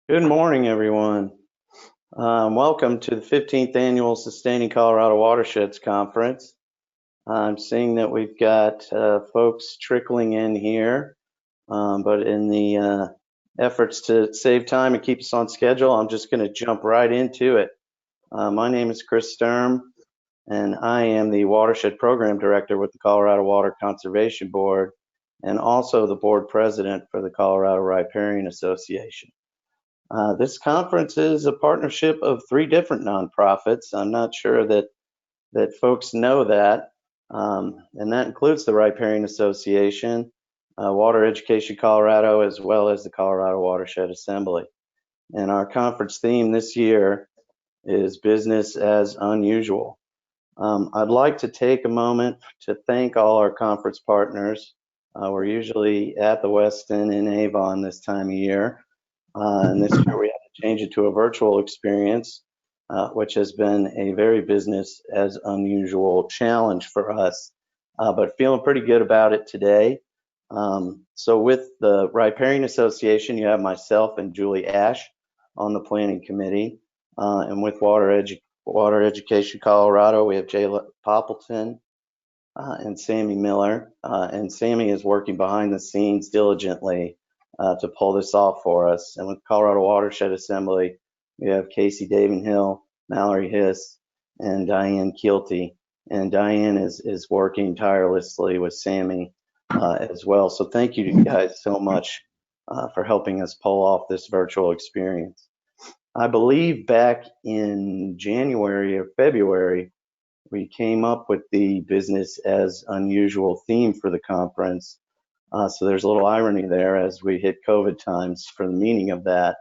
Good morning, everyone. Welcome to the 15th Annual Sustaining Colorado Watersheds Conference. I'm seeing that we've got folks trickling in here, but in the efforts to save time and keep us on schedule, I'm just going to jump right into it. My name is Chris Sturm, and I am the Watershed Program Director with the Colorado Water Conservation Board, and also the Board President for the Colorado Riparian Association. This conference is a partnership of 3 different nonprofits. I'm not sure that folks know that, and that includes the Riparian Association, Water Education Colorado, as well as the Colorado Watershed Assembly. And our conference theme this year is business as unusual. I'd like to take a moment to thank all our conference partners. We're usually at the Westin in Avon this time of year. And this year we had to change it to a virtual experience, which has been a very business as unusual challenge for us, but feeling pretty good about it today. So with the Riparian Association, you have myself and Julie Ash on the planning committee, and with Water Education Colorado, we have Jay Poppleton and Sammy Miller, and Sammy is working behind the scenes diligently to pull this off for us. And with Colorado Watershed Assembly, we have Casey Davenhill, Mallory Hiss, and Diane Keelty. And Diane is working tirelessly with Sammy as well. So thank you guys so much for helping us pull off this virtual experience. I believe back in January or February, we came up with the business as unusual theme for the conference. So there's a little irony there as we hit COVID times for the meaning of that.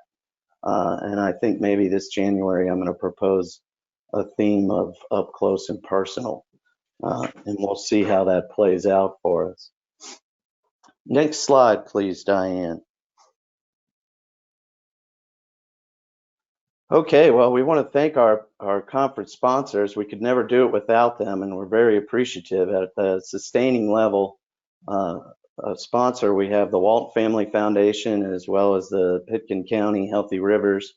And I think maybe this January I'm going to propose a theme of up close and personal. And we'll see how that plays out for us. Next slide, please, Diane. Okay, well, we want to thank our conference sponsors. We could never do it without them, and we're very appreciative. At the sustaining level, sponsor, we have the Walton Family Foundation, as well as the Pitkin County Healthy Rivers.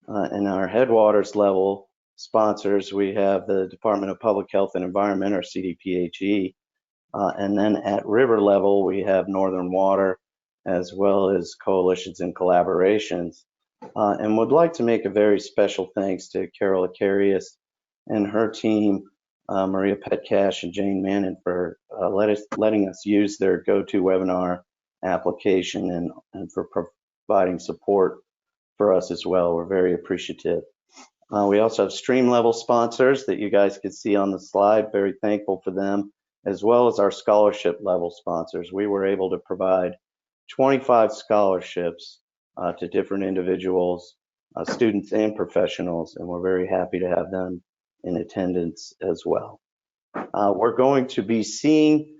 And our headwaters level sponsors, we have the Department of Public Health and Environment, or CDPHE, And then at river level, we have Northern Water, as well as coalitions and collaborations. And would like to make a very special thanks to Carol Acarius and her team, Maria Petcash and Jane Mannon, for letting us use their GoToWebinar application and for providing support for us as well. We're very appreciative. We also have stream level sponsors that you guys can see on the slide. Very thankful for them, as well as our scholarship level sponsors. We were able to provide 25 scholarships to different individuals, students and professionals, and we're very happy to have them in attendance as well. We're going to be seeing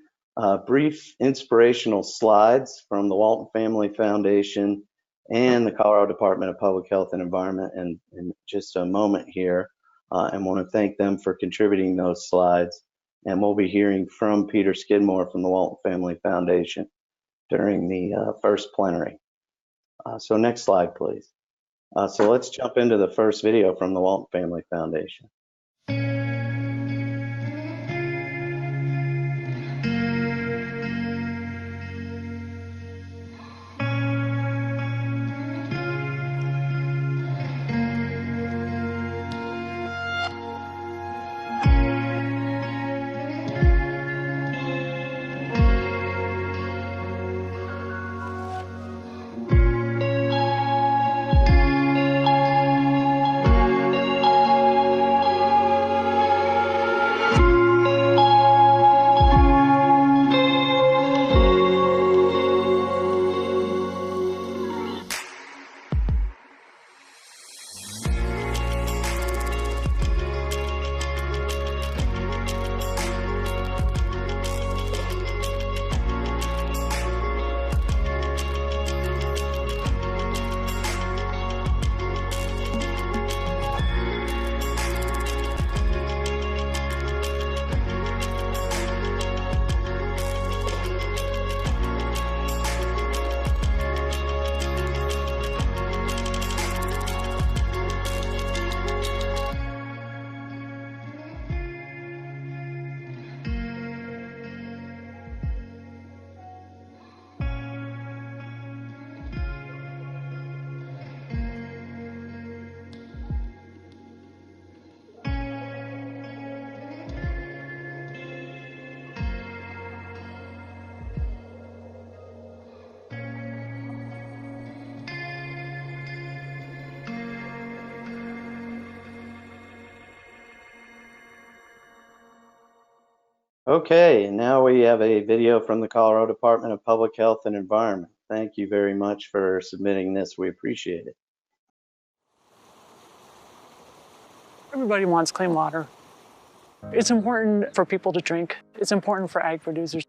brief inspirational slides from the Walton Family Foundation and the Colorado Department of Public Health and Environment in just a moment here, and want to thank them for contributing those slides. And we'll be hearing from Peter Skidmore from the Walton Family Foundation during the first plenary. So next slide, please. So let's jump into the first video from the Walton Family Foundation. Okay, and now we have a video from the Colorado Department of Public Health and Environment. Thank you very much for submitting this. We appreciate it. Everybody wants clean water. It's important for people to drink. It's important for ag producers.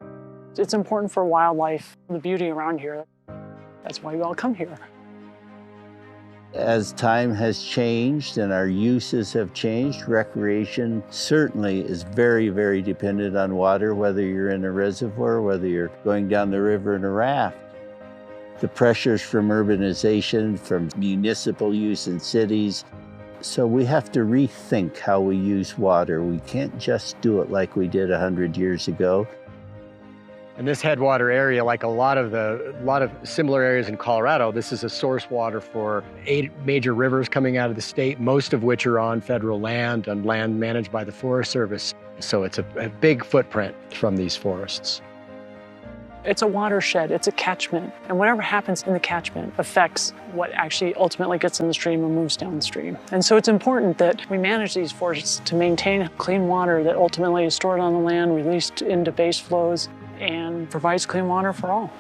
It's important for wildlife, the beauty around here. That's why we all come here. As time has changed and our uses have changed, recreation certainly is very, very dependent on water, whether you're in a reservoir, whether you're going down the river in a raft. The pressures from urbanization, from municipal use in cities. So we have to rethink how we use water. We can't just do it like we did 100 years ago. In this headwater area, like a lot of similar areas in Colorado, this is a source water for 8 major rivers coming out of the state, most of which are on federal land and land managed by the Forest Service. So it's a big footprint from these forests. It's a watershed, it's a catchment, and whatever happens in the catchment affects what actually ultimately gets in the stream and moves downstream. And so it's important that we manage these forests to maintain clean water that ultimately is stored on the land, released into base flows, and provides clean water for all.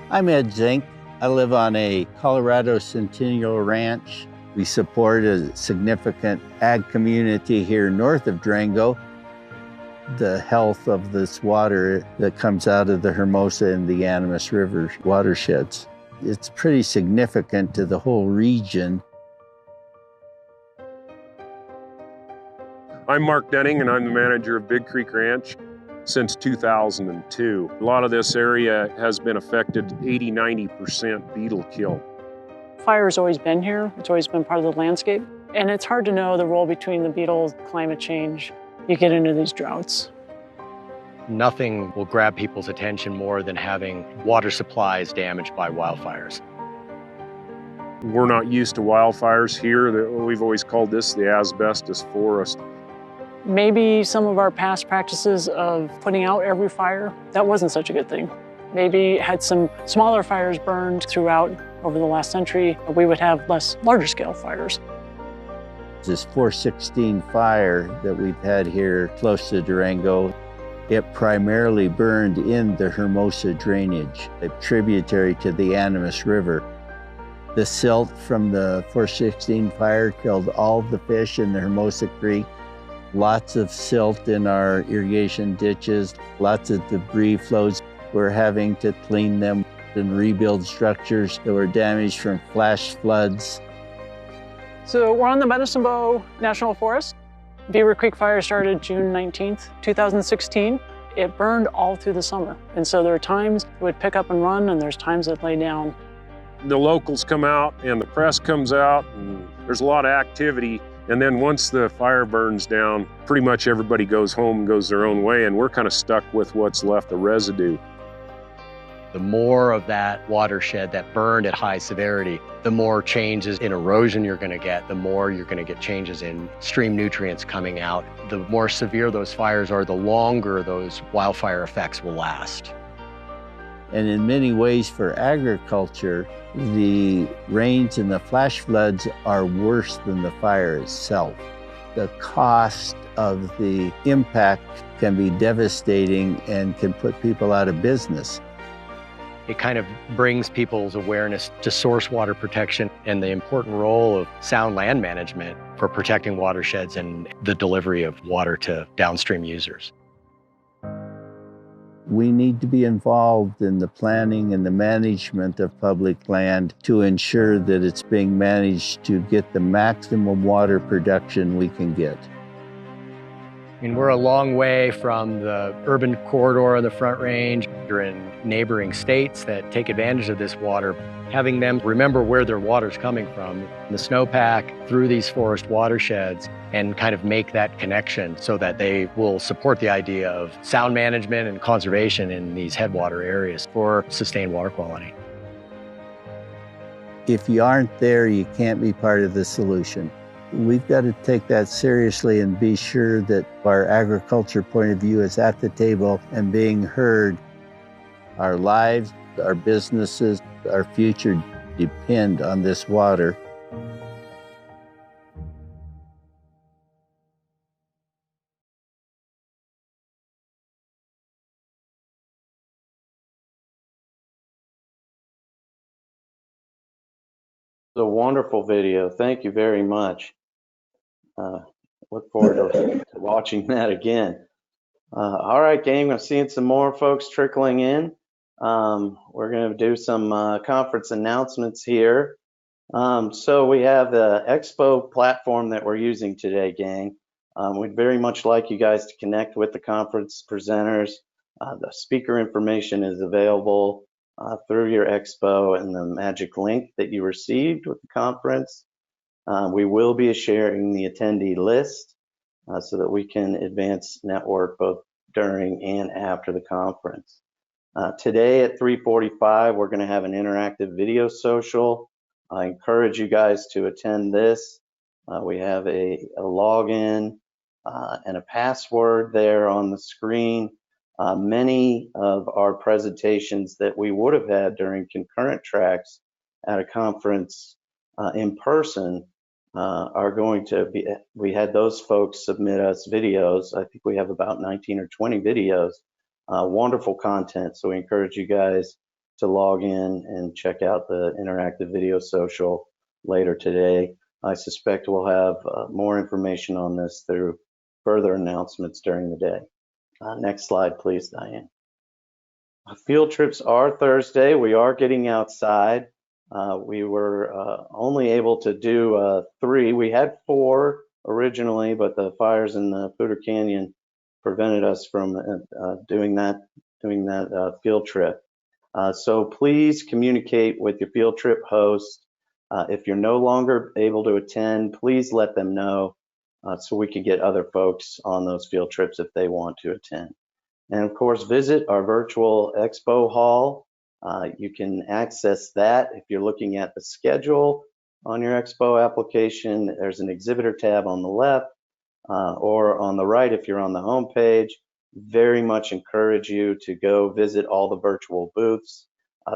I'm Ed Zink. I live on a Colorado Centennial Ranch. We support a significant ag community here north of Durango. The health of this water that comes out of the Hermosa and the Animas River watersheds. It's pretty significant to the whole region. I'm Mark Denning, and I'm the manager of Big Creek Ranch since 2002. A lot of this area has been affected 80–90% beetle kill. Fire has always been here. It's always been part of the landscape. And it's hard to know the role between the beetles, climate change. You get into these droughts. Nothing will grab people's attention more than having water supplies damaged by wildfires. We're not used to wildfires here. We've always called this the asbestos forest. Maybe some of our past practices of putting out every fire, that wasn't such a good thing. Maybe had some smaller fires burned throughout over the last century, we would have less larger scale fires. This 416 fire that we've had here close to Durango, it primarily burned in the Hermosa drainage, a tributary to the Animas River. The silt from the 416 fire killed all the fish in the Hermosa Creek. Lots of silt in our irrigation ditches, lots of debris flows. We're having to clean them and rebuild structures that were damaged from flash floods. So we're on the Medicine Bow National Forest. Beaver Creek Fire started June 19th, 2016. It burned all through the summer. And so there are times it would pick up and run, and there's times it lay down. The locals come out and the press comes out, and there's a lot of activity. And then once the fire burns down, pretty much everybody goes home and goes their own way, and we're kind of stuck with what's left, the residue. The more of that watershed that burned at high severity, the more changes in erosion you're going to get, the more you're going to get changes in stream nutrients coming out. The more severe those fires are, the longer those wildfire effects will last. And in many ways for agriculture, the rains and the flash floods are worse than the fire itself. The cost of the impact can be devastating and can put people out of business. It kind of brings people's awareness to source water protection and the important role of sound land management for protecting watersheds and the delivery of water to downstream users. We need to be involved in the planning and the management of public land to ensure that it's being managed to get the maximum water production we can get. I mean, we're a long way from the urban corridor of the Front Range. You're in neighboring states that take advantage of this water. Having them remember where their water's coming from, the snowpack through these forest watersheds, and kind of make that connection so that they will support the idea of sound management and conservation in these headwater areas for sustained water quality. If you aren't there, you can't be part of the solution. We've got to take that seriously and be sure that our agriculture point of view is at the table and being heard. Our lives, our businesses, our future depend on this water. It's a wonderful video. Thank you very much. Look forward to watching that again. All right, gang, I'm seeing some more folks trickling in. We're going to do some conference announcements here. So we have the Expo platform that we're using today, gang. We'd very much like you guys to connect with the conference presenters. The speaker information is available through your Expo and the magic link that you received with the conference. We will be sharing the attendee list so that we can advance network both during and after the conference. Today at 3:45, we're going to have an interactive video social. I encourage you guys to attend this. We have a login and a password there on the screen. Many of our presentations that we would have had during concurrent tracks at a conference in person are going to be, we had those folks submit us videos. I think we have about 19 or 20 videos, wonderful content. So we encourage you guys to log in and check out the interactive video social later today. I suspect we'll have more information on this through further announcements during the day. Next slide, please, Diane. Field trips are Thursday. We are getting outside. We were only able to do 3. We had 4 originally, but the fires in the Poudre Canyon prevented us from doing that field trip. So please communicate with your field trip host. If you're no longer able to attend, please let them know so we can get other folks on those field trips if they want to attend. And of course, visit our virtual expo hall. You can access that if you're looking at the schedule on your expo application. There's an exhibitor tab on the left, or on the right if you're on the home page. Very much encourage you to go visit all the virtual booths,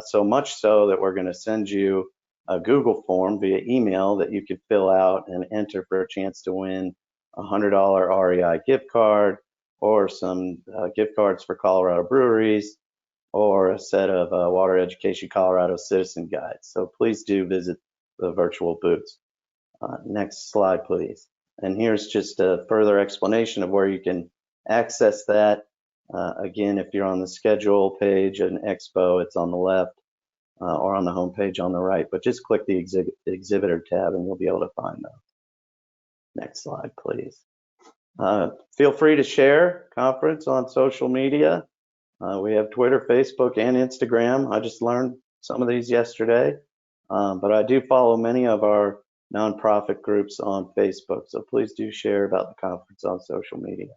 so much so that we're going to send you a Google form via email that you can fill out and enter for a chance to win a $100 REI gift card, or some gift cards for Colorado breweries, or a set of Water Education Colorado citizen guides. So please do visit the virtual booths. Next slide, please. And here's just a further explanation of where you can access that. Again, if you're on the schedule page in Expo, it's on the left, or on the home page on the right, but just click the exhibitor tab and you'll be able to find those. Next slide, please. Feel free to share conference on social media. We have Twitter, Facebook, and Instagram. I just learned some of these yesterday, but I do follow many of our nonprofit groups on Facebook, so please do share about the conference on social media.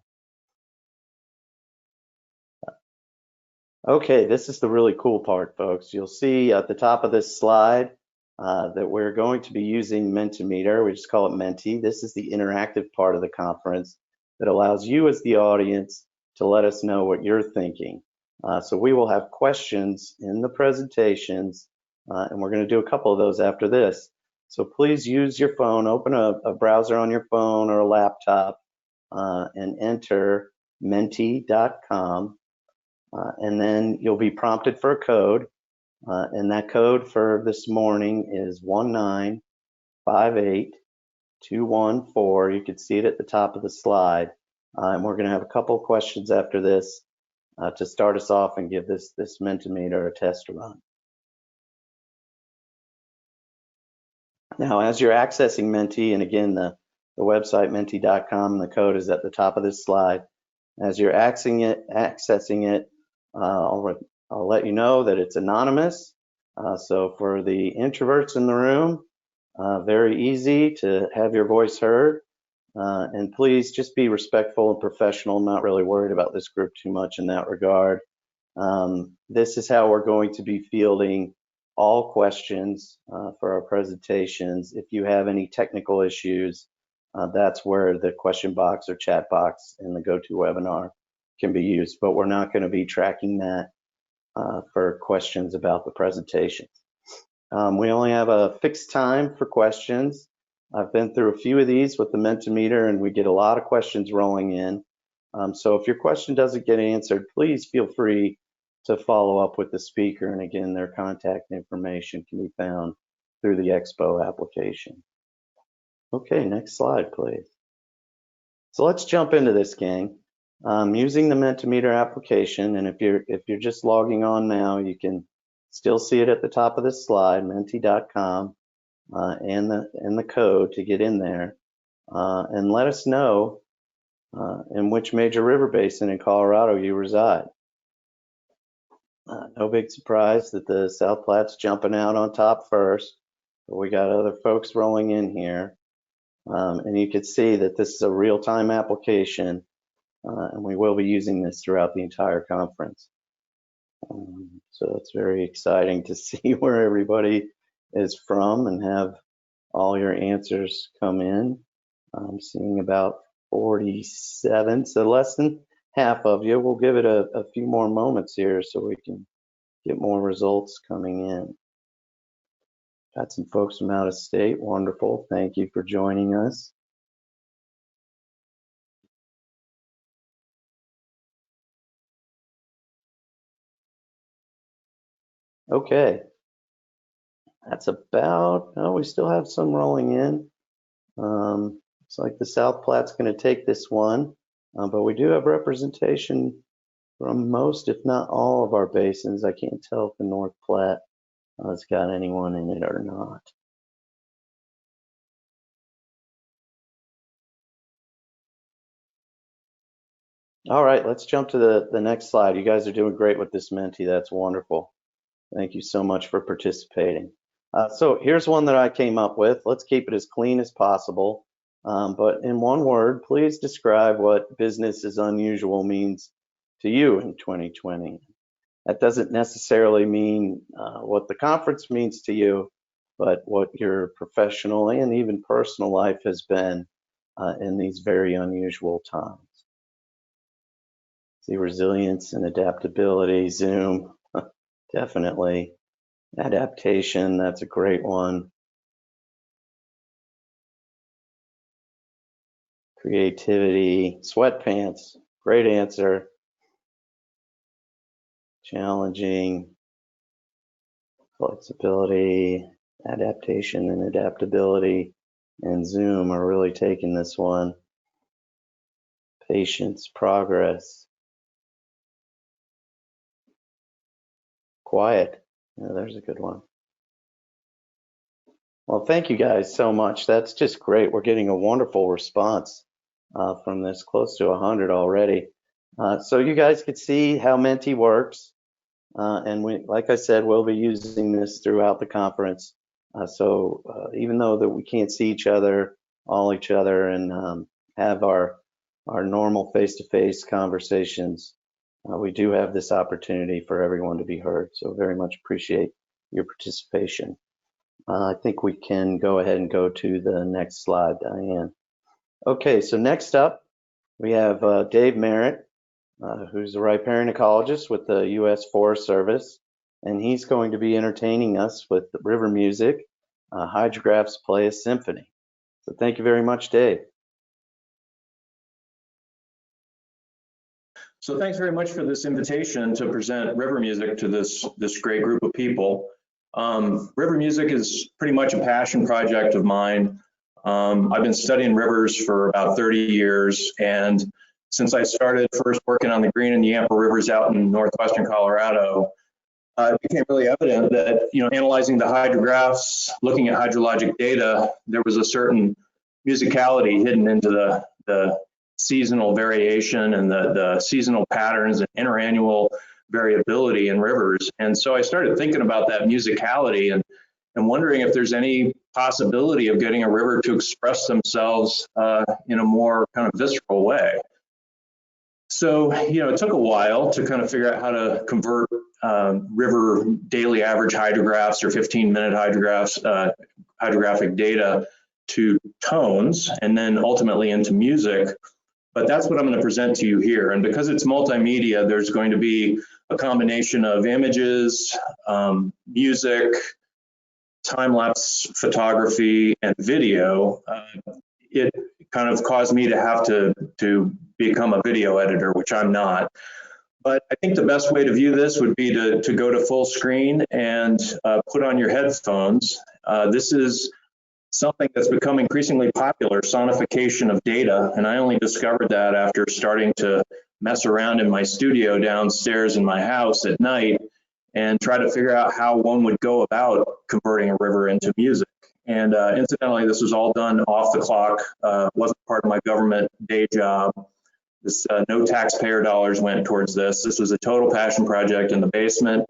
Okay, this is the really cool part, folks. You'll see at the top of this slide that we're going to be using Mentimeter. We just call it Menti. This is the interactive part of the conference that allows you as the audience to let us know what you're thinking. So we will have questions in the presentations, and we're going to do a couple of those after this. So please use your phone, open a browser on your phone or a laptop, and enter menti.com. And then you'll be prompted for a code, and that code for this morning is 1958214. You can see it at the top of the slide, and we're going to have a couple of questions after this to start us off and give this Mentimeter a test run. Now, as you're accessing Menti, and again, the website menti.com, the code is at the top of this slide. As you're accessing it, I'll let you know that it's anonymous. So for the introverts in the room, very easy to have your voice heard. And please just be respectful and professional. I'm not really worried about this group too much in that regard. This is how we're going to be fielding all questions for our presentations. If you have any technical issues, that's where the question box or chat box in the GoToWebinar can be used, but we're not going to be tracking that for questions about the presentations. We only have a fixed time for questions. I've been through a few of these with the Mentimeter, and we get a lot of questions rolling in. So if your question doesn't get answered, please feel free to follow up with the speaker. And again, their contact information can be found through the Expo application. Okay, next slide, please. So let's jump into this, gang. Using the Mentimeter application, and if you're just logging on now, you can still see it at the top of this slide, menti.com, and the code to get in there, and let us know in which major river basin in Colorado you reside. No big surprise that the South Platte's jumping out on top first, but we got other folks rolling in here, and you can see that this is a real-time application, and we will be using this throughout the entire conference. So it's very exciting to see where everybody is from and have all your answers come in. I'm seeing about 47, so less than half of you. We'll give it a few more moments here so we can get more results coming in. Got some folks from out of state. Wonderful. Thank you for joining us. Okay. That's about, oh, we still have some rolling in. Looks like the South Platte's going to take this one, but we do have representation from most, if not all, of our basins. I can't tell if the North Platte has got anyone in it or not. All right, let's jump to the next slide. You guys are doing great with this Menti. That's wonderful. Thank you so much for participating. So here's one that I came up with. Let's keep it as clean as possible. But in one word, please describe what business is unusual means to you in 2020. That doesn't necessarily mean what the conference means to you, but what your professional and even personal life has been in these very unusual times. See, resilience and adaptability, Zoom, definitely. Adaptation, that's a great one. Creativity, sweatpants, great answer. Challenging, flexibility, adaptation and adaptability, and Zoom are really taking this one. Patience, progress. Quiet, yeah, there's a good one. Well, thank you guys so much. That's just great. We're getting a wonderful response from this, close to 100 already. So you guys could see how Menti works. And we, like I said, we'll be using this throughout the conference. So even though that we can't see each other, all each other, and have our normal face-to-face conversations, we do have this opportunity for everyone to be heard. So very much appreciate your participation. I think we can go ahead and go to the next slide, Diane. Okay, so next up, we have Dave Merritt, who's a riparian ecologist with the U.S. Forest Service, and he's going to be entertaining us with river music. Hydrographs play a symphony. So thank you very much, Dave. So thanks very much for this invitation to present river music to this great group of people. River music is pretty much a passion project of mine. I've been studying rivers for about 30 years, and since I started first working on the Green and Yampa rivers out in northwestern Colorado, it became really evident that, analyzing the hydrographs, looking at hydrologic data, there was a certain musicality hidden into the seasonal variation and the seasonal patterns and interannual variability in rivers. And so I started thinking about that musicality and wondering if there's any possibility of getting a river to express themselves in a more kind of visceral way. So, it took a while to kind of figure out how to convert river daily average hydrographs or 15-minute hydrographic data to tones and then ultimately into music. But that's what I'm going to present to you here. And because it's multimedia, there's going to be a combination of images, music, time-lapse photography, and video. It kind of caused me to have to become a video editor, which I'm not. But I think the best way to view this would be to go to full screen and put on your headphones. This is something that's become increasingly popular, sonification of data. And I only discovered that after starting to mess around in my studio downstairs in my house at night and try to figure out how one would go about converting a river into music. And incidentally, this was all done off the clock, wasn't part of my government day job. This no taxpayer dollars went towards this. This was a total passion project in the basement,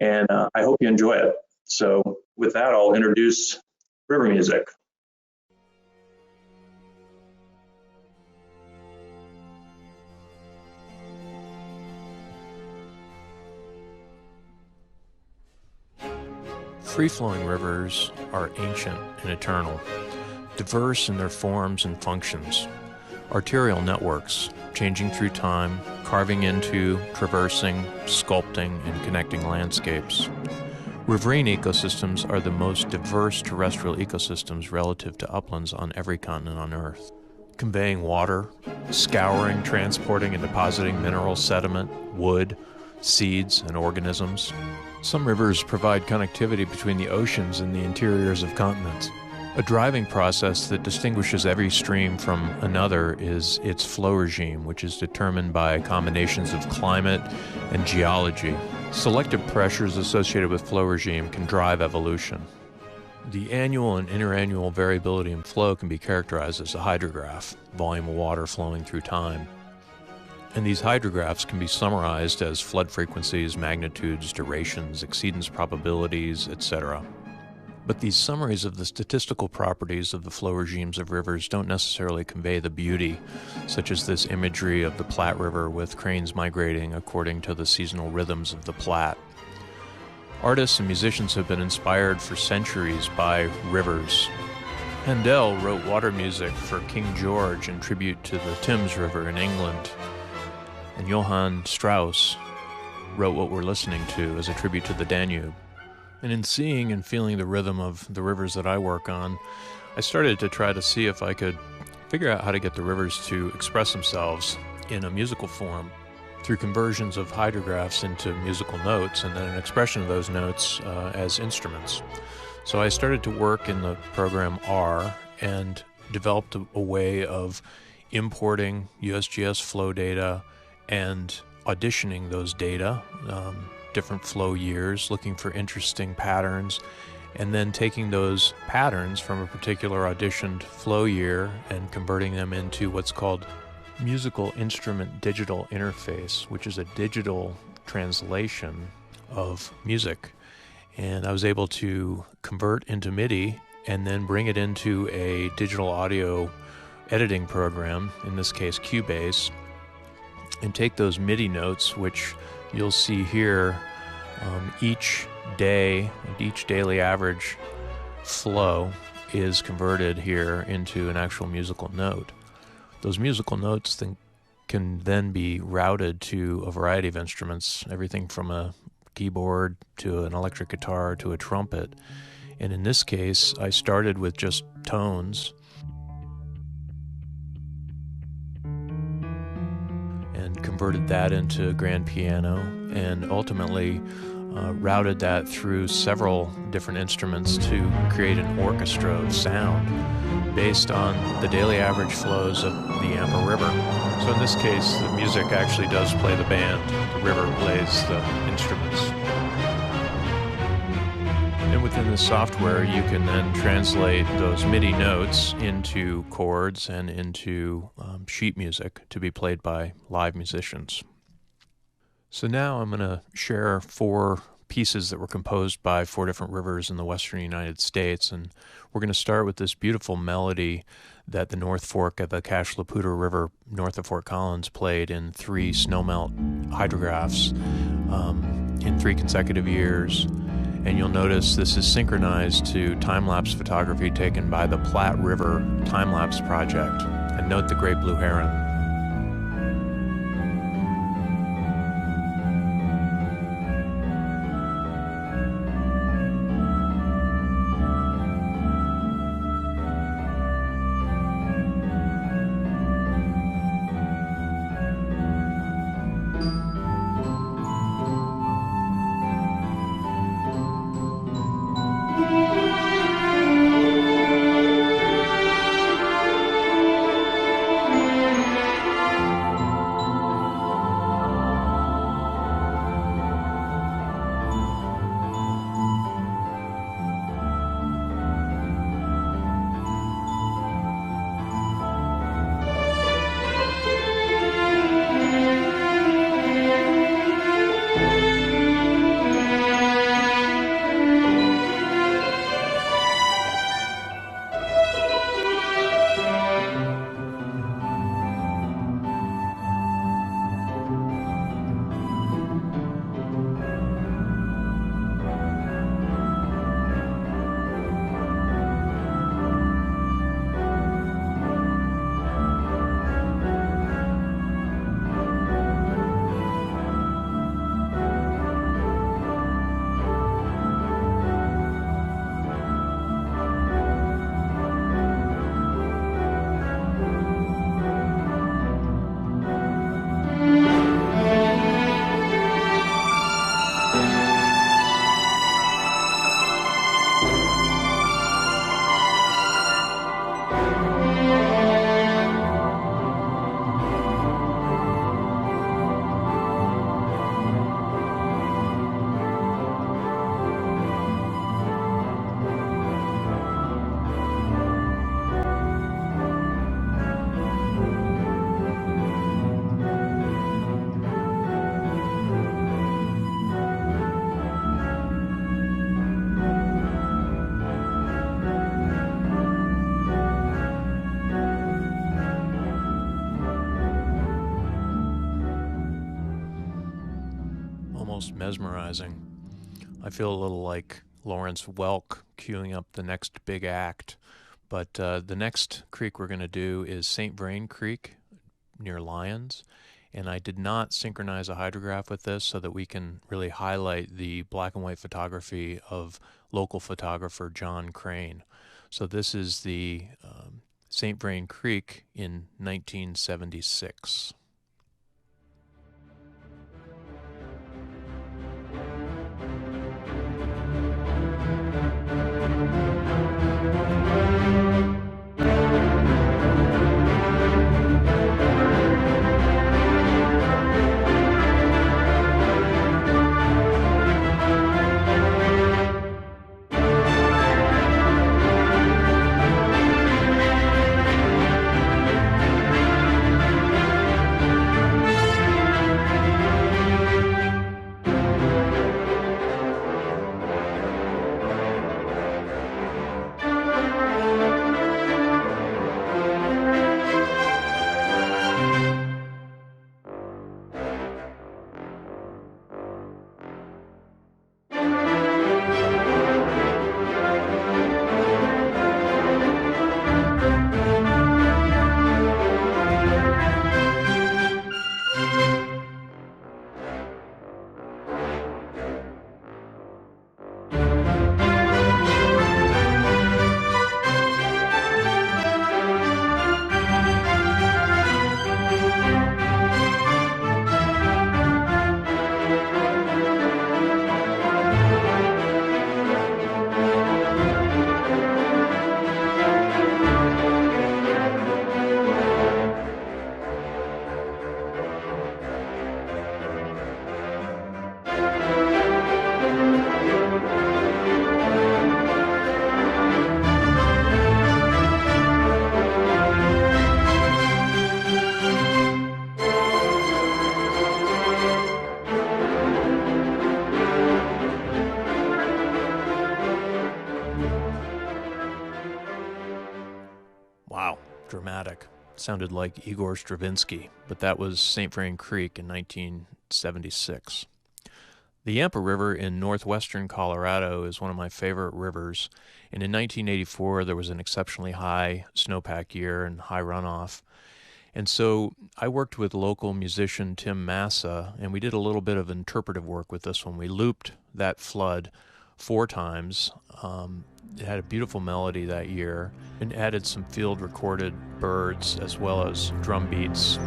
and I hope you enjoy it. So with that, I'll introduce river music. Free-flowing rivers are ancient and eternal, diverse in their forms and functions. Arterial networks, changing through time, carving into, traversing, sculpting, and connecting landscapes. Riverine ecosystems are the most diverse terrestrial ecosystems relative to uplands on every continent on Earth. Conveying water, scouring, transporting, and depositing mineral sediment, wood, seeds, and organisms. Some rivers provide connectivity between the oceans and the interiors of continents. A driving process that distinguishes every stream from another is its flow regime, which is determined by combinations of climate and geology. Selective pressures associated with flow regime can drive evolution. The annual and interannual variability in flow can be characterized as a hydrograph, volume of water flowing through time. And these hydrographs can be summarized as flood frequencies, magnitudes, durations, exceedance probabilities, etc. But these summaries of the statistical properties of the flow regimes of rivers don't necessarily convey the beauty, such as this imagery of the Platte River with cranes migrating according to the seasonal rhythms of the Platte. Artists and musicians have been inspired for centuries by rivers. Handel wrote water music for King George in tribute to the Thames River in England, and Johann Strauss wrote what we're listening to as a tribute to the Danube. And in seeing and feeling the rhythm of the rivers that I work on, I started to try to see if I could figure out how to get the rivers to express themselves in a musical form through conversions of hydrographs into musical notes and then an expression of those notes as instruments. So I started to work in the program R and developed a way of importing USGS flow data and auditioning those data, different flow years, looking for interesting patterns, and then taking those patterns from a particular auditioned flow year and converting them into what's called musical instrument digital interface, which is a digital translation of music. And I was able to convert into MIDI and then bring it into a digital audio editing program, in this case Cubase, and take those MIDI notes, which you'll see here, each day, each daily average flow is converted here into an actual musical note. Those musical notes can then be routed to a variety of instruments, everything from a keyboard to an electric guitar to a trumpet. And in this case, I started with just tones and converted that into grand piano, and ultimately routed that through several different instruments to create an orchestra of sound based on the daily average flows of the Yampa River. So in this case, the music actually does play the band, the river plays the instruments. And within the software, you can then translate those MIDI notes into chords and into sheet music to be played by live musicians. So now I'm going to share 4 pieces that were composed by 4 different rivers in the western United States, and we're going to start with this beautiful melody that the North Fork of the Cache La Poudre River north of Fort Collins played in 3 snowmelt hydrographs in 3 consecutive years. And you'll notice this is synchronized to time-lapse photography taken by the Platte River Time-Lapse Project. And note the great blue heron. mesmerizing. I feel a little like Lawrence Welk queuing up the next big act. But the next creek we're going to do is St. Vrain Creek near Lyons. And I did not synchronize a hydrograph with this so that we can really highlight the black and white photography of local photographer John Crane. So this is the St. Vrain Creek in 1976. Wow, dramatic. Sounded like Igor Stravinsky, but that was St. Vrain Creek in 1976. The Yampa River in northwestern Colorado is one of my favorite rivers, and in 1984 there was an exceptionally high snowpack year and high runoff. And so I worked with local musician Tim Massa, and we did a little bit of interpretive work with this one. We looped that flood 4 times. It had a beautiful melody that year and added some field recorded birds as well as drum beats.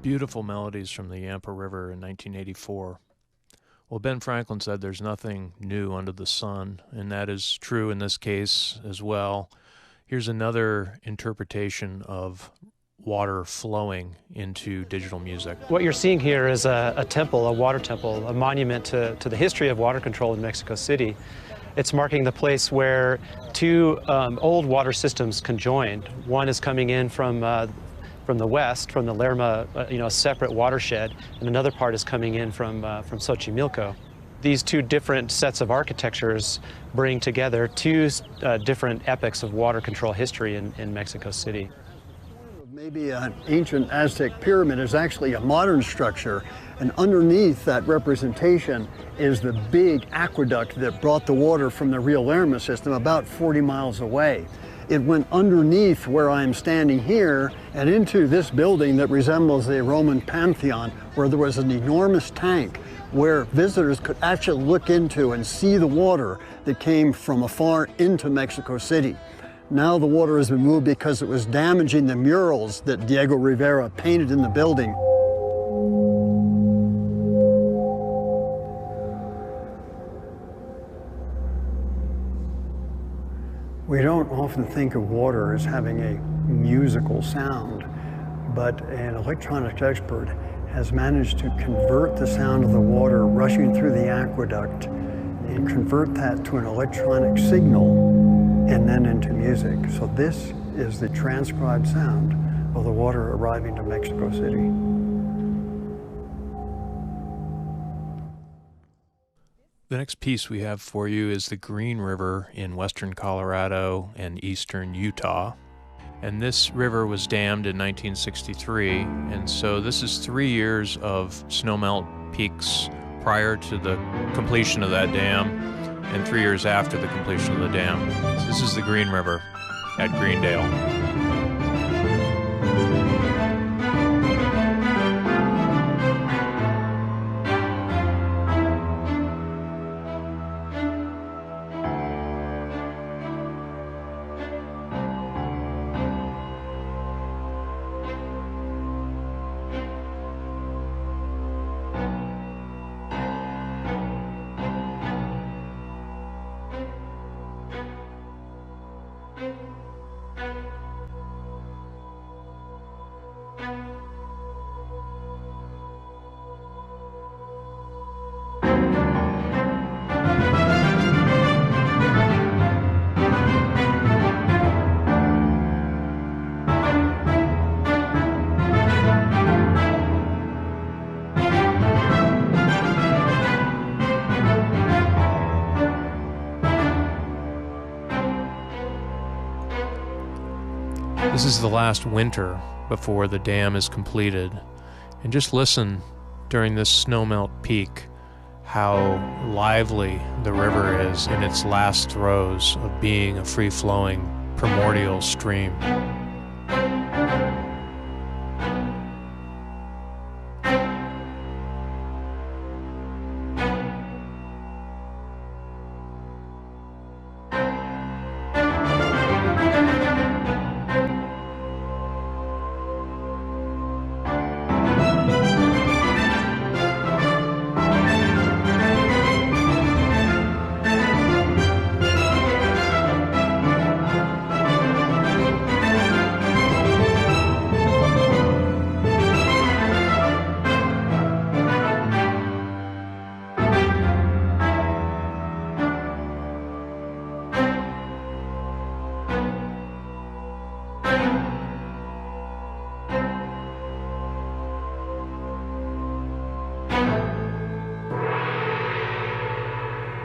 Beautiful melodies from the Yampa River in 1984. Well, Ben Franklin said there's nothing new under the sun, and that is true in this case as well. Here's another interpretation of water flowing into digital music. What you're seeing here is a temple, a water temple, a monument to the history of water control in Mexico City. It's marking the place where two old water systems conjoined. One is coming in from the west, from the Lerma, a separate watershed, and another part is coming in from Xochimilco. These two different sets of architectures bring together two different epochs of water control history in Mexico City. Maybe an ancient Aztec pyramid is actually a modern structure, and underneath that representation is the big aqueduct that brought the water from the Rio Lerma system about 40 miles away. It went underneath where I am standing here and into this building that resembles a Roman Pantheon, where there was an enormous tank where visitors could actually look into and see the water that came from afar into Mexico City. Now the water has been moved because it was damaging the murals that Diego Rivera painted in the building. We don't often think of water as having a musical sound, but an electronics expert has managed to convert the sound of the water rushing through the aqueduct and convert that to an electronic signal and then into music. So this is the transcribed sound of the water arriving to Mexico City. The next piece we have for you is the Green River in western Colorado and eastern Utah. And this river was dammed in 1963, and so this is 3 years of snowmelt peaks prior to the completion of that dam and 3 years after the completion of the dam. So this is the Green River at Greendale. This is the last winter before the dam is completed. And just listen during this snowmelt peak how lively the river is in its last throes of being a free-flowing primordial stream.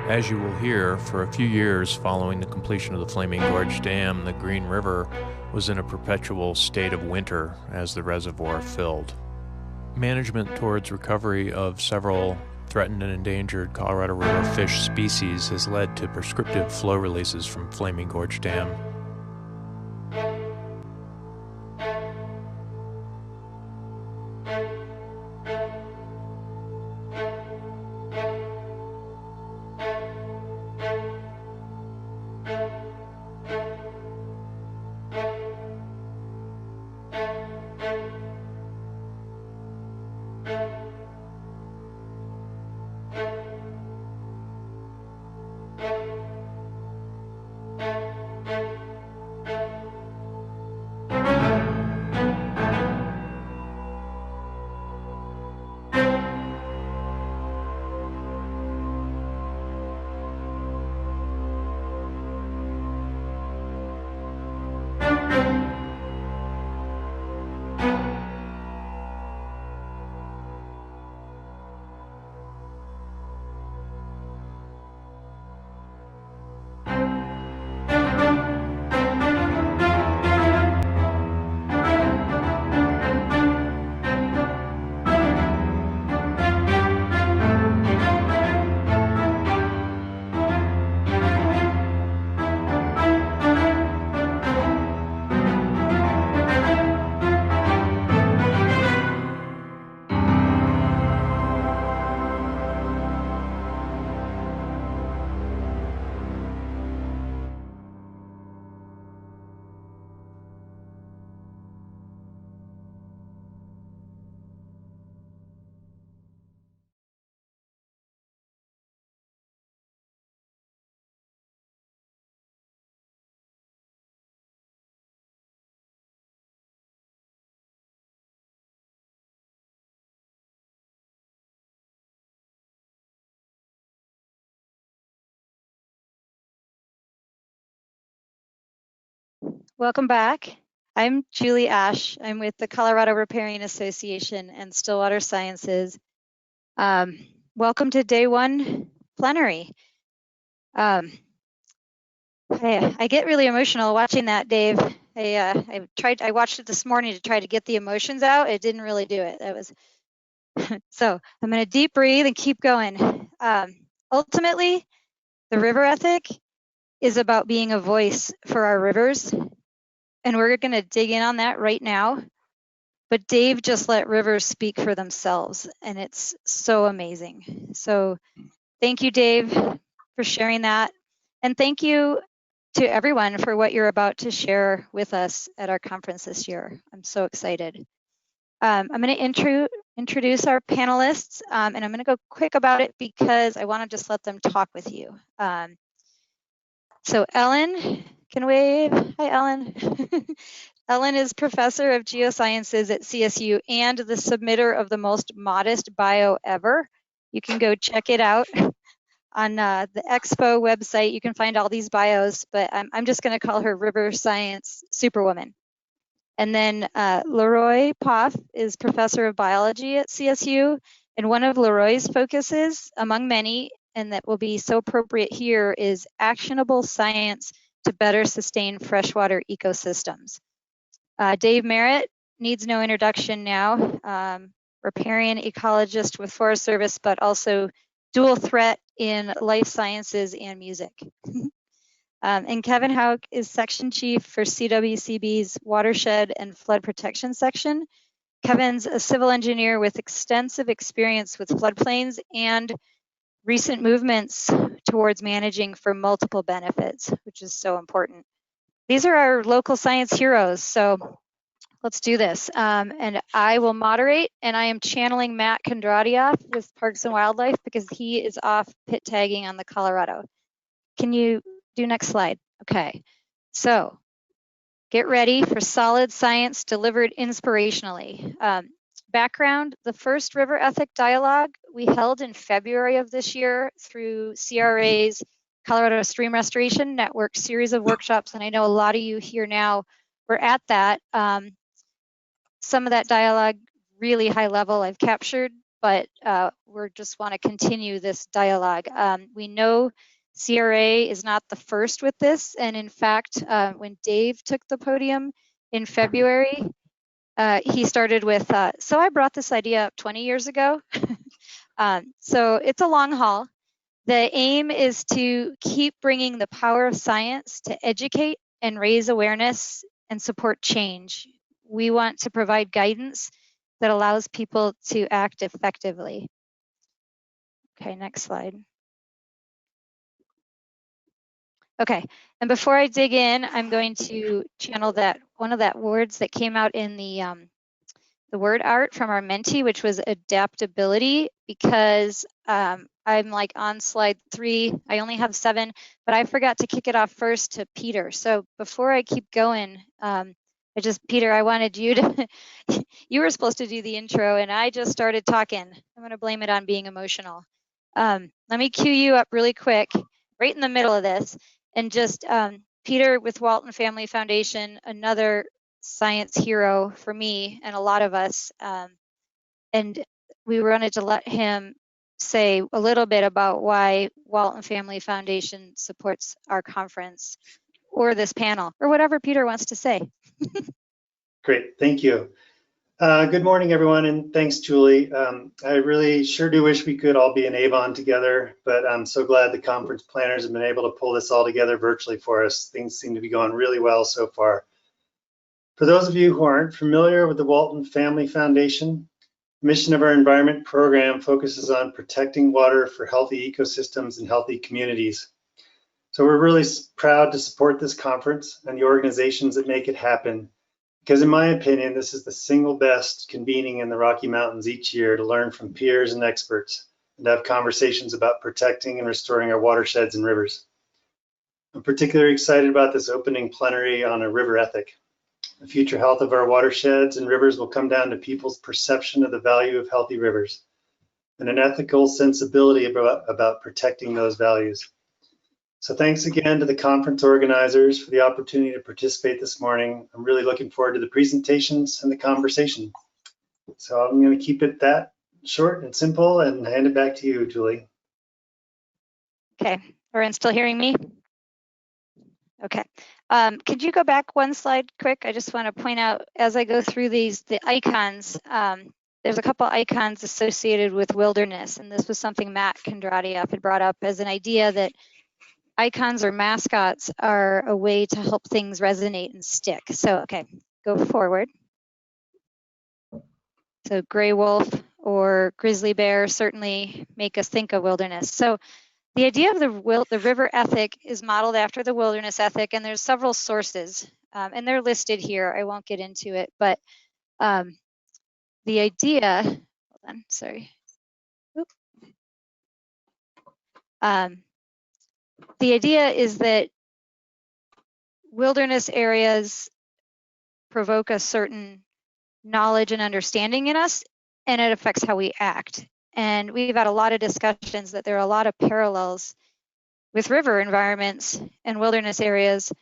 As you will hear, for a few years following the completion of the Flaming Gorge Dam, the Green River was in a perpetual state of winter as the reservoir filled. Management towards recovery of several threatened and endangered Colorado River fish species has led to prescriptive flow releases from Flaming Gorge Dam. Welcome back. I'm Julie Ash. I'm with the Colorado Riparian Association and Stillwater Sciences. Welcome to day one plenary. I get really emotional watching that, Dave. I watched it this morning to try to get the emotions out. It didn't really do it. That was so I'm going to deep breathe and keep going. Ultimately, the river ethic is about being a voice for our rivers. And we're going to dig in on that right now. But Dave just let rivers speak for themselves, and it's so amazing. So thank you, Dave, for sharing that. And thank you to everyone for what you're about to share with us at our conference this year. I'm so excited. I'm going to introduce our panelists, and I'm going to go quick about it because I want to just let them talk with you. So Ellen can wave. Hi, Ellen. Ellen is professor of geosciences at CSU and the submitter of the most modest bio ever. You can go check it out on the Expo website. You can find all these bios, but I'm just going to call her River Science Superwoman. And then LeRoy Poff is professor of biology at CSU, and one of LeRoy's focuses, among many, and that will be so appropriate here, is actionable science to better sustain freshwater ecosystems. Dave Merritt needs no introduction now, riparian ecologist with Forest Service, but also dual threat in life sciences and music. And Kevin Houck is section chief for CWCB's Watershed and Flood Protection section. Kevin's a civil engineer with extensive experience with floodplains and recent movements towards managing for multiple benefits, which is so important. These are our local science heroes, so let's do this. And I will moderate, and I am channeling Matt Kondratieff with Parks and Wildlife because he is off pit tagging on the Colorado. Can you do next slide? Okay, so get ready for solid science delivered inspirationally. Background, the first river ethic dialogue we held in February of this year through CRA's Colorado Stream Restoration Network series of workshops, and I know a lot of you here now were at that. Some of that dialogue really high level I've captured, but we just want to continue this dialogue. We know CRA is not the first with this, and in fact, when Dave took the podium in February, he started with, so I brought this idea up 20 years ago. So it's a long haul. The aim is to keep bringing the power of science to educate and raise awareness and support change. We want to provide guidance that allows people to act effectively. Okay, next slide. Okay, and before I dig in, I'm going to channel that one of that words that came out in the word art from our Menti, which was adaptability, because I'm like on slide 3. I only have 7, but I forgot to kick it off first to Peter. So before I keep going, Peter, I wanted you to, you were supposed to do the intro and I just started talking. I'm gonna blame it on being emotional. Let me cue you up really quick, right in the middle of this. And just Peter with Walton Family Foundation, another science hero for me and a lot of us. And we wanted to let him say a little bit about why Walton Family Foundation supports our conference or this panel or whatever Peter wants to say. Great, thank you. Good morning, everyone, and thanks, Julie. I really sure do wish we could all be in Avon together, but I'm so glad the conference planners have been able to pull this all together virtually for us. Things seem to be going really well so far. For those of you who aren't familiar with the Walton Family Foundation, the mission of our environment program focuses on protecting water for healthy ecosystems and healthy communities. So we're really proud to support this conference and the organizations that make it happen, because in my opinion, this is the single best convening in the Rocky Mountains each year to learn from peers and experts and have conversations about protecting and restoring our watersheds and rivers. I'm particularly excited about this opening plenary on a river ethic. The future health of our watersheds and rivers will come down to people's perception of the value of healthy rivers and an ethical sensibility about protecting those values. So thanks again to the conference organizers for the opportunity to participate this morning. I'm really looking forward to the presentations and the conversation. So I'm going to keep it that short and simple and hand it back to you, Julie. Okay, everyone still hearing me? Okay. Could you go back one slide quick? I just want to point out as I go through these, the icons, there's a couple icons associated with wilderness, and this was something Matt Kondratieff had brought up as an idea that icons or mascots are a way to help things resonate and stick. So, okay, go forward. So gray wolf or grizzly bear certainly make us think of wilderness. So the idea of the river ethic is modeled after the wilderness ethic, and there's several sources, and they're listed here. I won't get into it, but the idea, hold on, sorry. The idea is that wilderness areas provoke a certain knowledge and understanding in us, and it affects how we act. And we've had a lot of discussions that there are a lot of parallels with river environments and wilderness areas,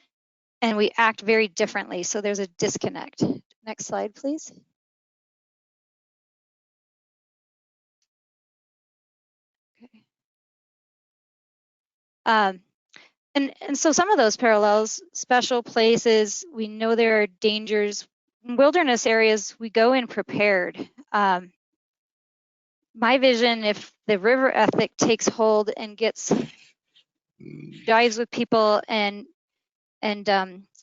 and we act very differently. So there's a disconnect. Next slide, please. Okay. And so some of those parallels, special places, we know there are dangers. In wilderness areas, we go in prepared. My vision, if the river ethic takes hold and dives with people and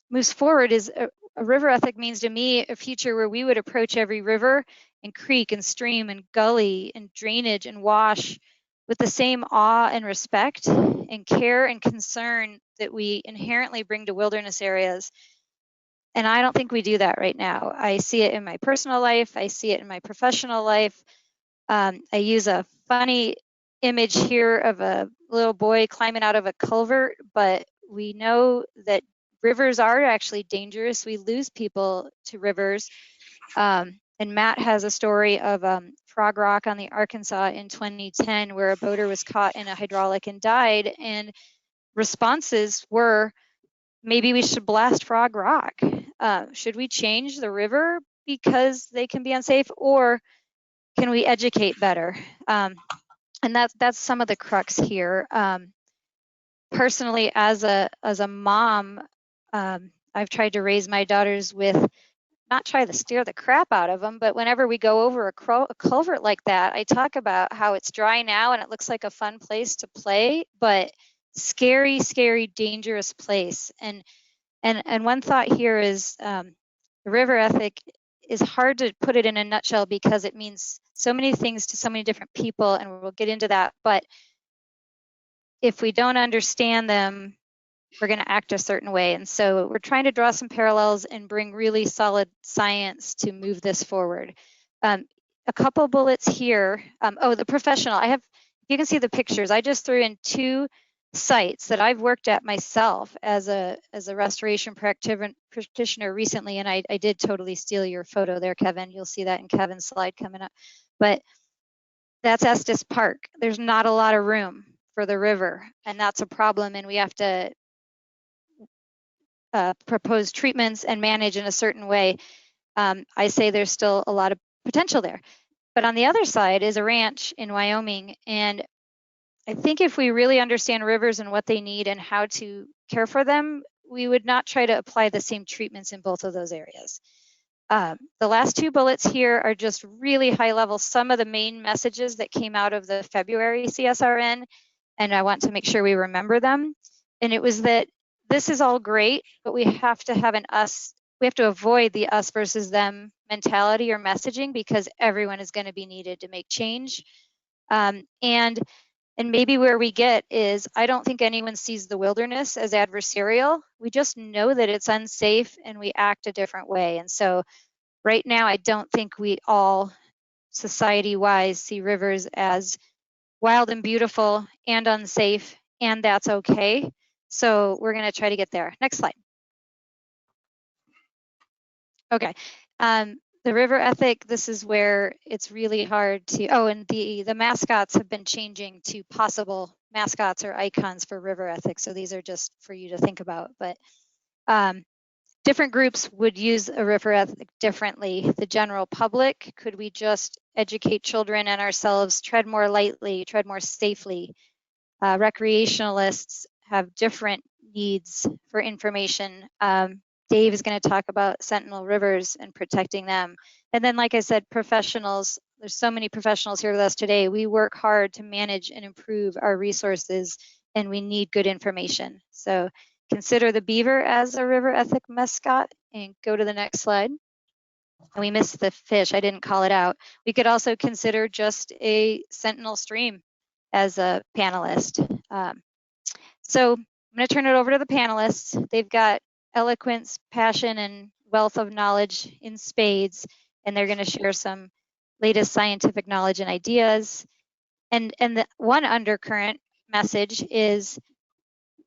moves forward, is a river ethic means to me a future where we would approach every river and creek and stream and gully and drainage and wash with the same awe and respect and care and concern that we inherently bring to wilderness areas. And I don't think we do that right now. I see it in my personal life. I see it in my professional life. I use a funny image here of a little boy climbing out of a culvert, but we know that rivers are actually dangerous. We lose people to rivers. And Matt has a story of Frog Rock on the Arkansas in 2010, where a boater was caught in a hydraulic and died. And responses were, maybe we should blast Frog Rock. Should we change the river because they can be unsafe, or can we educate better? And that's some of the crux here. Personally, as a mom, I've tried to raise my daughters with not try to steer the crap out of them, but whenever we go over a culvert like that, I talk about how it's dry now and it looks like a fun place to play, but scary, scary, dangerous place. And one thought here is the river ethic is hard to put it in a nutshell because it means so many things to so many different people, and we'll get into that. But if we don't understand them, we're going to act a certain way. And so we're trying to draw some parallels and bring really solid science to move this forward. A couple bullets here. Oh, the professional. You can see the pictures. I just threw in 2 sites that I've worked at myself as a restoration practitioner recently, and I did totally steal your photo there, Kevin. You'll see that in Kevin's slide coming up. But that's Estes Park. There's not a lot of room for the river, and that's a problem, and we have to propose treatments and manage in a certain way. I say there's still a lot of potential there. But on the other side is a ranch in Wyoming, and I think if we really understand rivers and what they need and how to care for them, we would not try to apply the same treatments in both of those areas. The last 2 bullets here are just really high level, some of the main messages that came out of the February CSRN, and I want to make sure we remember them. And it was that this is all great, but we have to have we have to avoid the us versus them mentality or messaging, because everyone is going to be needed to make change. And maybe where we get is, I don't think anyone sees the wilderness as adversarial. We just know that it's unsafe and we act a different way. And so right now, I don't think we all society-wise see rivers as wild and beautiful and unsafe, and that's okay. So we're going to try to get there. Next slide. Okay. The river ethic, this is where it's really hard to, and the mascots have been changing to possible mascots or icons for river ethics, so these are just for you to think about. But different groups would use a river ethic differently. The general public, could we just educate children and ourselves, tread more lightly, tread more safely? Recreationalists have different needs for information. Dave is going to talk about sentinel rivers and protecting them. And then, like I said, professionals, there's so many professionals here with us today. We work hard to manage and improve our resources, and we need good information. So consider the beaver as a river ethic mascot, and go to the next slide. And we missed the fish, I didn't call it out. We could also consider just a sentinel stream as a panelist. So I'm going to turn it over to the panelists. They've got eloquence, passion, and wealth of knowledge in spades, and they're going to share some latest scientific knowledge and ideas. And the one undercurrent message is,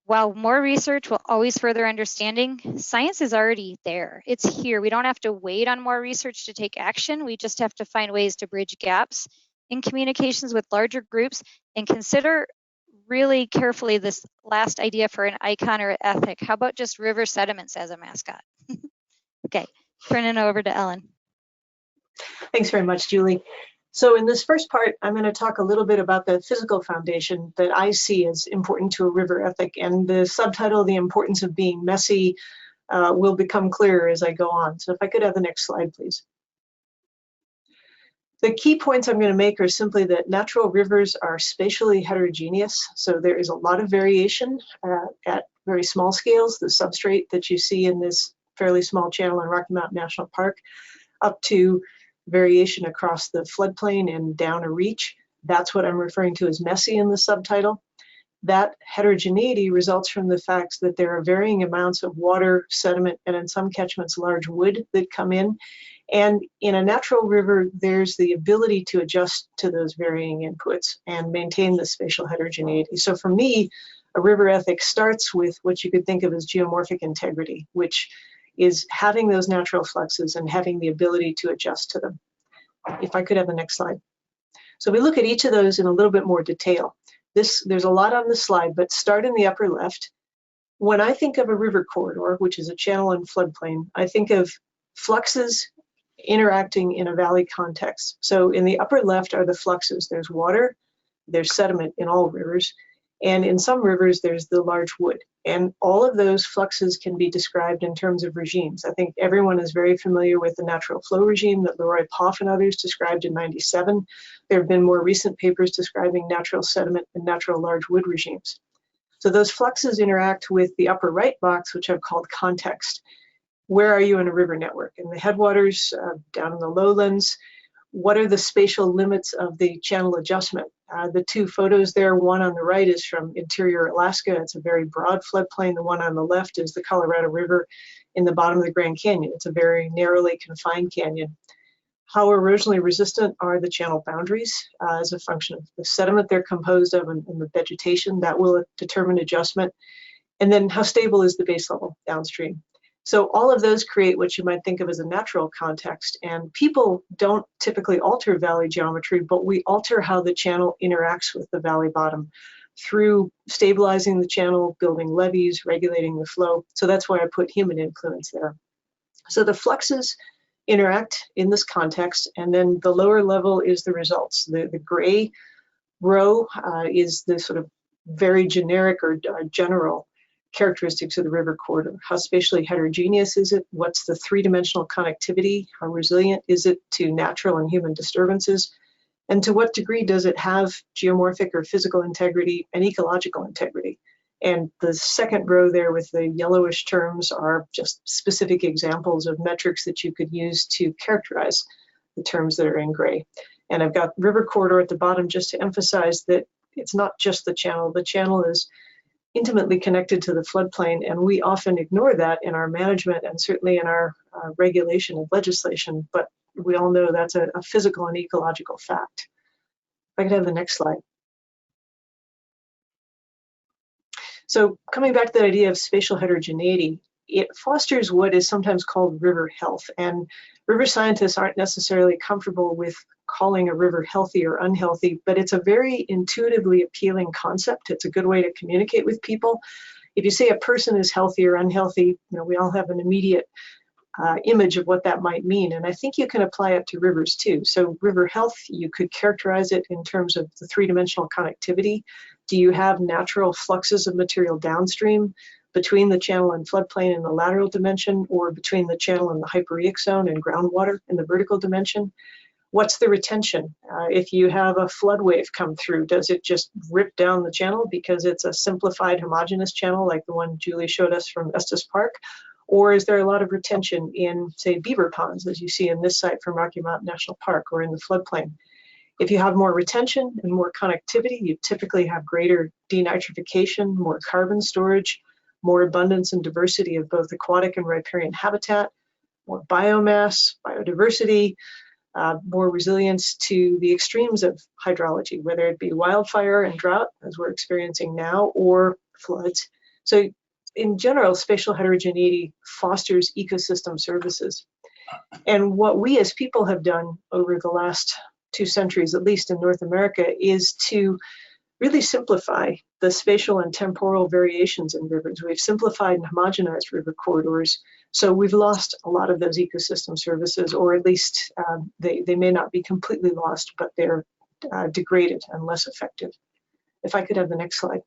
while more research will always further understanding, science is already there. It's here. We don't have to wait on more research to take action. We just have to find ways to bridge gaps in communications with larger groups, and consider really carefully this last idea for an icon or ethic. How about just river sediments as a mascot? Okay, turning it over to Ellen. Thanks very much, Julie. So in this first part, I'm going to talk a little bit about the physical foundation that I see as important to a river ethic, and the subtitle, The Importance of Being Messy, will become clearer as I go on. So if I could have the next slide, please. The key points I'm going to make are simply that natural rivers are spatially heterogeneous, so there is a lot of variation at very small scales. The substrate that you see in this fairly small channel in Rocky Mountain National Park, up to variation across the floodplain and down a reach. That's what I'm referring to as messy in the subtitle. That heterogeneity results from the fact that there are varying amounts of water, sediment, and in some catchments, large wood that come in. And in a natural river, there's the ability to adjust to those varying inputs and maintain the spatial heterogeneity. So for me, a river ethic starts with what you could think of as geomorphic integrity, which is having those natural fluxes and having the ability to adjust to them. If I could have the next slide. So we look at each of those in a little bit more detail. There's a lot on the slide, but start in the upper left. When I think of a river corridor, which is a channel and floodplain, I think of fluxes interacting in a valley context. So in the upper left are the fluxes. There's water, there's sediment in all rivers, and in some rivers there's the large wood. And all of those fluxes can be described in terms of regimes. I think everyone is very familiar with the natural flow regime that LeRoy, Poff, and others described in '97. There have been more recent papers describing natural sediment and natural large wood regimes. So those fluxes interact with the upper right box, which I've called context. Where are you in a river network? In the headwaters, down in the lowlands? What are the spatial limits of the channel adjustment? The two photos there, one on the right is from interior Alaska. It's a very broad floodplain. The one on the left is the Colorado River in the bottom of the Grand Canyon. It's a very narrowly confined canyon. How erosionally resistant are the channel boundaries as a function of the sediment they're composed of and the vegetation? That will determine adjustment. And then how stable is the base level downstream? So all of those create what you might think of as a natural context, and people don't typically alter valley geometry, but we alter how the channel interacts with the valley bottom through stabilizing the channel, building levees, regulating the flow. So that's why I put human influence there. So the fluxes interact in this context, and then the lower level is the results. The gray row is the sort of very generic or general characteristics of the river corridor. How spatially heterogeneous is it? What's the three-dimensional connectivity? How resilient is it to natural and human disturbances? And to what degree does it have geomorphic or physical integrity and ecological integrity? And the second row there with the yellowish terms are just specific examples of metrics that you could use to characterize the terms that are in gray. And I've got river corridor at the bottom just to emphasize that it's not just the channel. The channel is intimately connected to the floodplain, and we often ignore that in our management and certainly in our regulation and legislation, but we all know that's a physical and ecological fact. If I could have the next slide. So coming back to the idea of spatial heterogeneity, it fosters what is sometimes called river health. And river scientists aren't necessarily comfortable with calling a river healthy or unhealthy, but it's a very intuitively appealing concept. It's a good way to communicate with people. If you say a person is healthy or unhealthy, we all have an immediate image of what that might mean. And I think you can apply it to rivers too. So river health, you could characterize it in terms of the three-dimensional connectivity. Do you have natural fluxes of material downstream between the channel and floodplain in the lateral dimension, or between the channel and the hyporeic zone and groundwater in the vertical dimension? What's the retention? If you have a flood wave come through, does it just rip down the channel because it's a simplified homogeneous channel like the one Julie showed us from Estes Park? Or is there a lot of retention in, say, beaver ponds, as you see in this site from Rocky Mountain National Park, or in the floodplain? If you have more retention and more connectivity, you typically have greater denitrification, more carbon storage, more abundance and diversity of both aquatic and riparian habitat, more biomass, biodiversity, more resilience to the extremes of hydrology, whether it be wildfire and drought, as we're experiencing now, or floods. So in general, spatial heterogeneity fosters ecosystem services. And what we as people have done over the last 2 centuries, at least in North America, is to really simplify the spatial and temporal variations in rivers. We've simplified and homogenized river corridors, so we've lost a lot of those ecosystem services, or at least they may not be completely lost, but they're degraded and less effective. If I could have the next slide.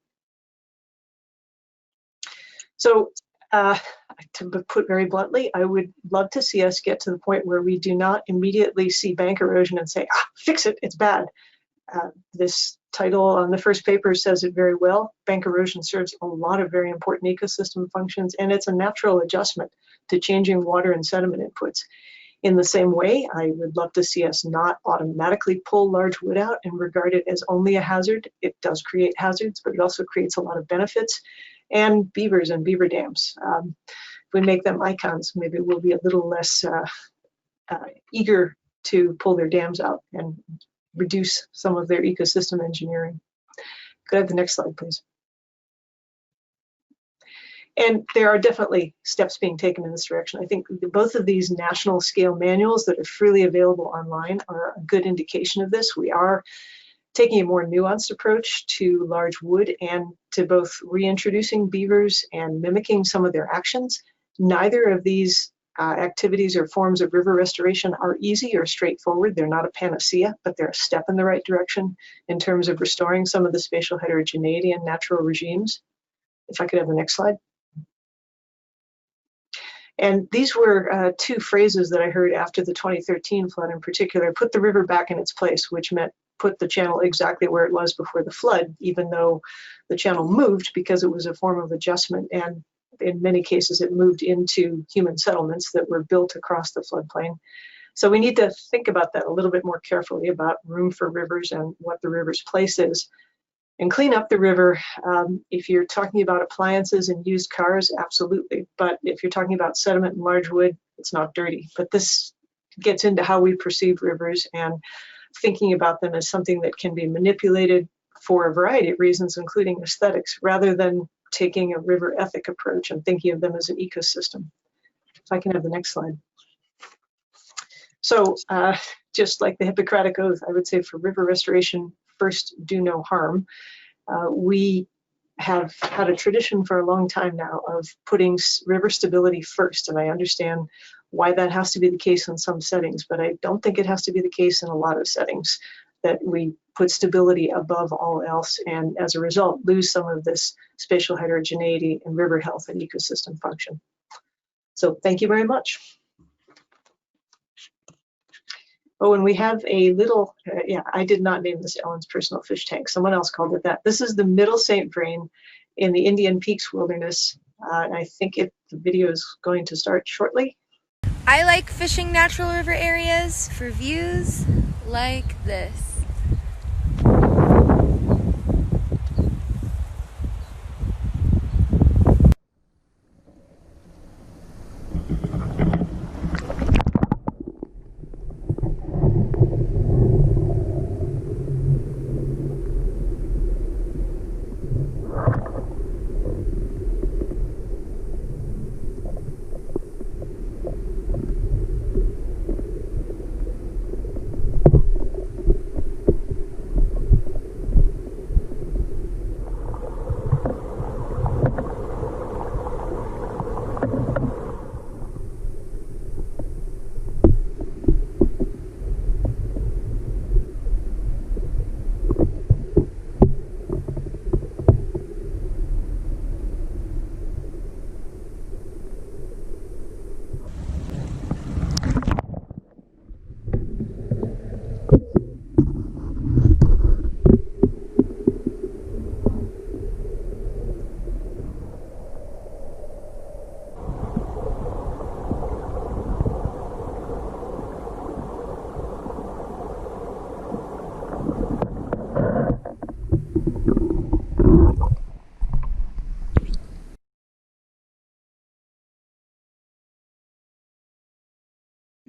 So to put very bluntly, I would love to see us get to the point where we do not immediately see bank erosion and say, fix it, it's bad. This title on the first paper says it very well. Bank erosion serves a lot of very important ecosystem functions, and it's a natural adjustment to changing water and sediment inputs. In the same way, I would love to see us not automatically pull large wood out and regard it as only a hazard. It does create hazards, but it also creates a lot of benefits. And beavers and beaver dams. If we make them icons, maybe we'll be a little less eager to pull their dams out and reduce some of their ecosystem engineering. Could I have the next slide, please? And there are definitely steps being taken in this direction. I think both of these national scale manuals that are freely available online are a good indication of this. We are taking a more nuanced approach to large wood and to both reintroducing beavers and mimicking some of their actions. Neither of these activities or forms of river restoration are easy or straightforward. They're not a panacea, but they're a step in the right direction in terms of restoring some of the spatial heterogeneity in natural regimes. If I could have the next slide. And these were 2 phrases that I heard after the 2013 flood in particular: put the river back in its place, which meant put the channel exactly where it was before the flood, even though the channel moved because it was a form of adjustment. And in many cases, it moved into human settlements that were built across the floodplain. So we need to think about that a little bit more carefully, about room for rivers and what the river's place is. And clean up the river. If you're talking about appliances and used cars, absolutely. But if you're talking about sediment and large wood, it's not dirty. But this gets into how we perceive rivers and thinking about them as something that can be manipulated for a variety of reasons, including aesthetics, rather than taking a river ethic approach and thinking of them as an ecosystem. If I can have the next slide. So just like the Hippocratic Oath, I would say for river restoration, first, do no harm. We have had a tradition for a long time now of putting river stability first, and I understand why that has to be the case in some settings, but I don't think it has to be the case in a lot of settings, that we put stability above all else, and as a result lose some of this spatial heterogeneity in river health and ecosystem function. So thank you very much. Oh, and we have a little, yeah, I did not name this Ellen's personal fish tank. Someone else called it that. This is the Middle St. Vrain in the Indian Peaks Wilderness. I think the video is going to start shortly. I like fishing natural river areas for views like this.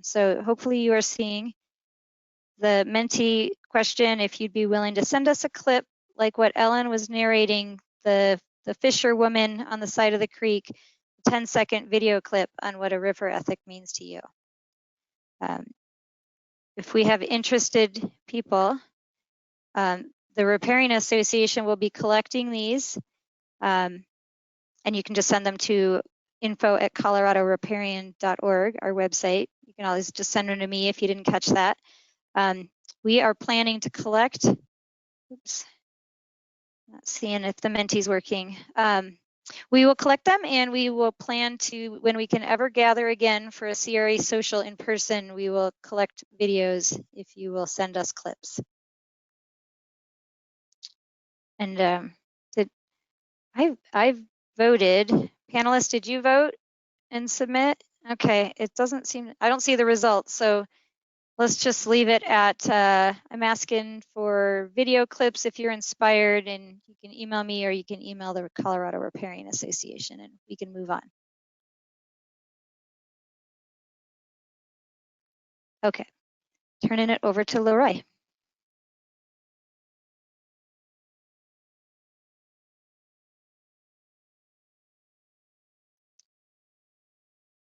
So hopefully you are seeing the Menti question, if you'd be willing to send us a clip like what Ellen was narrating, the fisherwoman on the side of the creek, 10-second video clip on what a river ethic means to you. If we have interested people, the Riparian Association will be collecting these, and you can just send them to info@coloradoriparian.org, our website. You can always just send them to me if you didn't catch that. We are planning to collect, oops, not seeing if the Menti's working. We will collect them, and we will plan to, when we can ever gather again for a CRA social in person, we will collect videos if you will send us clips. And I've voted. Panelists, did you vote and submit? Okay, it doesn't seem, I don't see the results, so let's just leave it at, I'm asking for video clips if you're inspired, and you can email me or you can email the Colorado Riparian Association and we can move on. Okay, turning it over to LeRoy.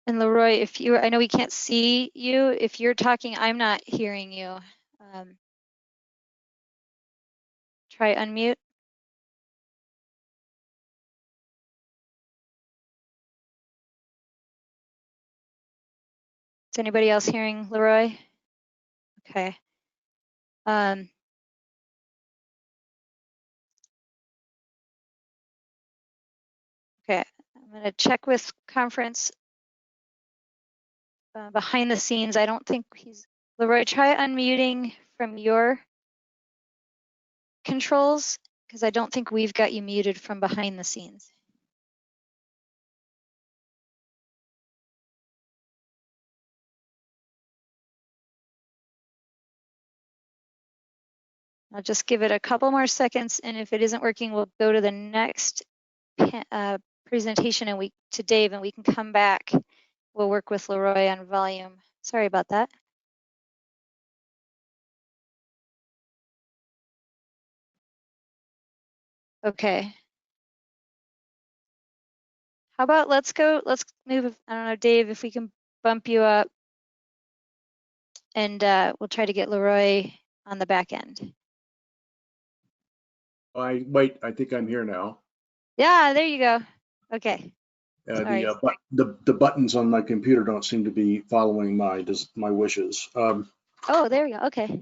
And LeRoy, if you, I know we can't see you. If you're talking, I'm not hearing you. Try unmute. Is anybody else hearing LeRoy? Okay. Okay, I'm gonna check with conference behind the scenes. I don't think he's, LeRoy, try unmuting from your controls, because I don't think we've got you muted from behind the scenes. I'll just give it a couple more seconds, and if it isn't working, we'll go to the next presentation and to Dave, and we can come back. We'll work with LeRoy on volume. Sorry about that. Okay. How about let's move, I don't know, Dave, if we can bump you up, and we'll try to get LeRoy on the back end. Wait, I think I'm here now. Yeah, there you go. Okay. The buttons on my computer don't seem to be following my wishes. Oh, there we go. Okay.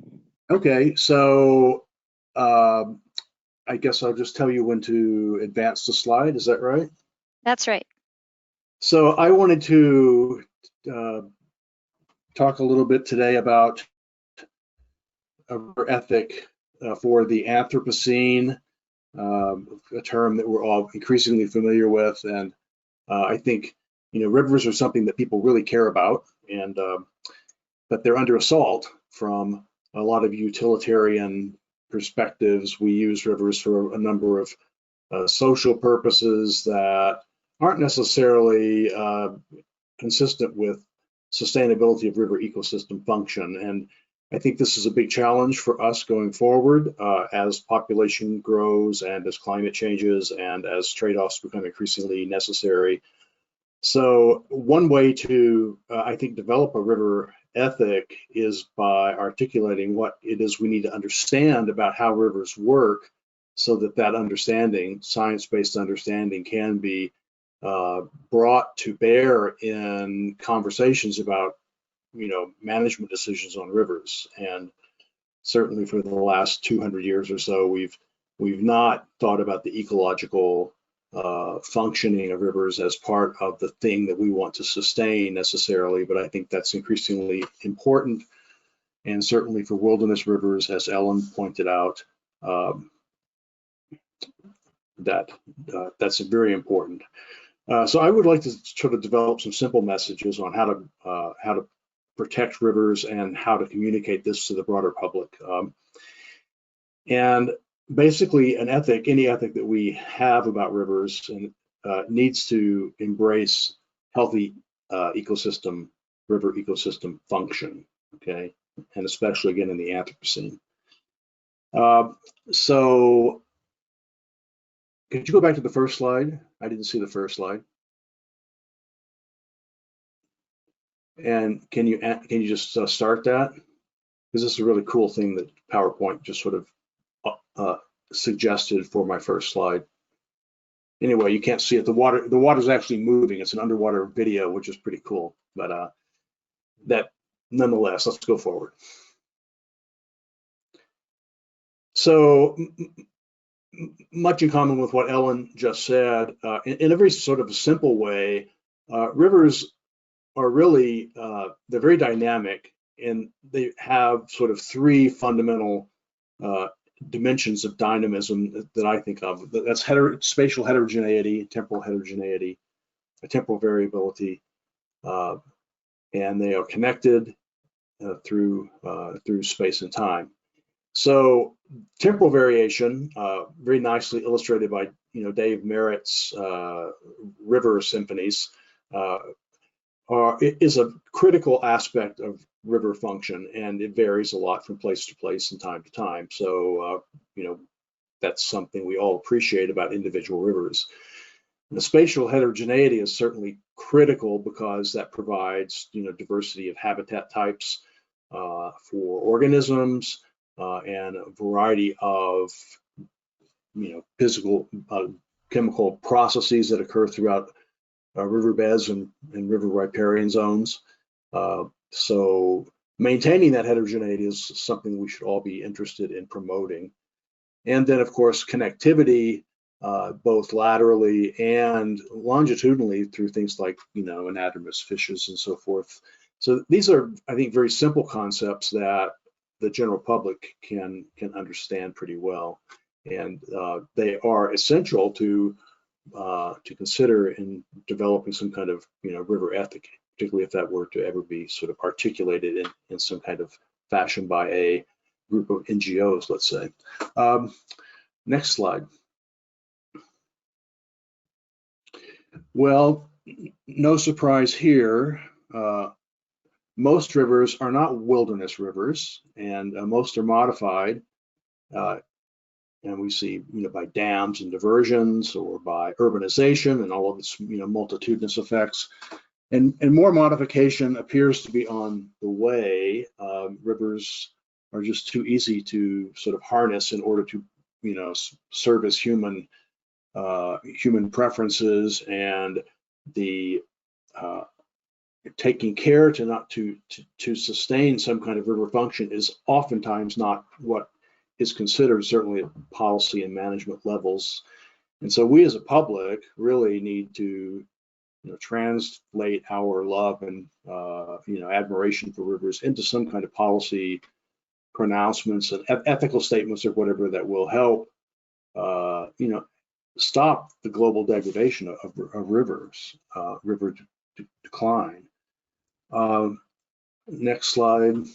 Okay, so I guess I'll just tell you when to advance the slide. Is that right? That's right. So I wanted to talk a little bit today about a river ethic for the Anthropocene, a term that we're all increasingly familiar with, and I think rivers are something that people really care about, and but they're under assault from a lot of utilitarian perspectives. We use rivers for a number of social purposes that aren't necessarily consistent with sustainability of river ecosystem function. And I think this is a big challenge for us going forward as population grows and as climate changes and as trade-offs become increasingly necessary. So one way to, I think, develop a river ethic is by articulating what it is we need to understand about how rivers work, so that that understanding, science-based understanding, can be brought to bear in conversations about management decisions on rivers. And certainly for the last 200 years or so, we've not thought about the ecological functioning of rivers as part of the thing that we want to sustain necessarily, but I think that's increasingly important. And certainly for wilderness rivers, as Ellen pointed out, that's very important. So I would like to sort of develop some simple messages on how to protect rivers and how to communicate this to the broader public. And basically, any ethic that we have about rivers needs to embrace healthy ecosystem river ecosystem function, okay? And especially again in the Anthropocene. So could you go back to the first slide? I didn't see the first slide. And can you just start that? Because this is a really cool thing that PowerPoint just sort of suggested for my first slide. Anyway, you can't see it. The water's actually moving. It's an underwater video, which is pretty cool. But that nonetheless, let's go forward. So much in common with what Ellen just said, in a very sort of simple way, rivers are really, they're very dynamic, and they have sort of three fundamental dimensions of dynamism that I think of. That's spatial heterogeneity, temporal heterogeneity, temporal variability, and they are connected through space and time. So temporal variation, very nicely illustrated by Dave Merritt's river symphonies, is a critical aspect of river function, and it varies a lot from place to place and time to time. So that's something we all appreciate about individual rivers. The spatial heterogeneity is certainly critical because that provides diversity of habitat types for organisms, and a variety of physical chemical processes that occur throughout riverbeds and river riparian zones. So maintaining that heterogeneity is something we should all be interested in promoting. And then of course connectivity, both laterally and longitudinally through things like anadromous fishes and so forth. So these are, I think, very simple concepts that the general public can understand pretty well, and they are essential to consider in developing some kind of river ethic, particularly if that were to ever be sort of articulated in some kind of fashion by a group of NGOs, let's say. Next slide. Well, no surprise here. Most rivers are not wilderness rivers, and most are modified, and we see by dams and diversions, or by urbanization and all of its multitudinous effects, and more modification appears to be on the way. Rivers are just too easy to sort of harness in order to service human preferences, and the taking care to sustain some kind of river function is oftentimes not what is considered, certainly at policy and management levels. And so we as a public really need to translate our love and admiration for rivers into some kind of policy pronouncements and ethical statements or whatever that will help stop the global degradation of rivers, river decline. Next slide.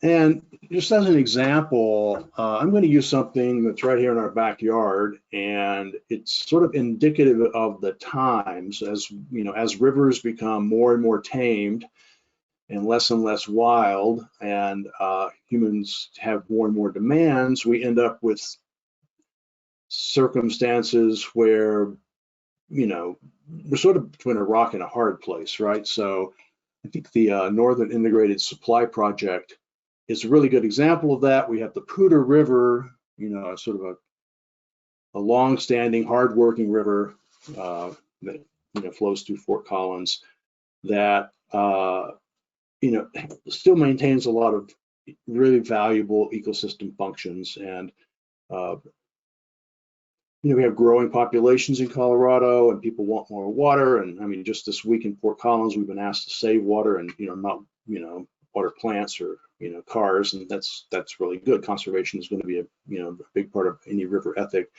And just as an example, I'm going to use something that's right here in our backyard, and it's sort of indicative of the times. As as rivers become more and more tamed and less wild, and humans have more and more demands, we end up with circumstances where we're sort of between a rock and a hard place, right? So I think the Northern Integrated Supply Project is a really good example of that. We have the Poudre River, sort of a long-standing, hard-working river that flows through Fort Collins, that still maintains a lot of really valuable ecosystem functions. And we have growing populations in Colorado, and people want more water. And I mean, just this week in Fort Collins, we've been asked to save water and not water plants or cars, and that's really good. Conservation is going to be a big part of any river ethic.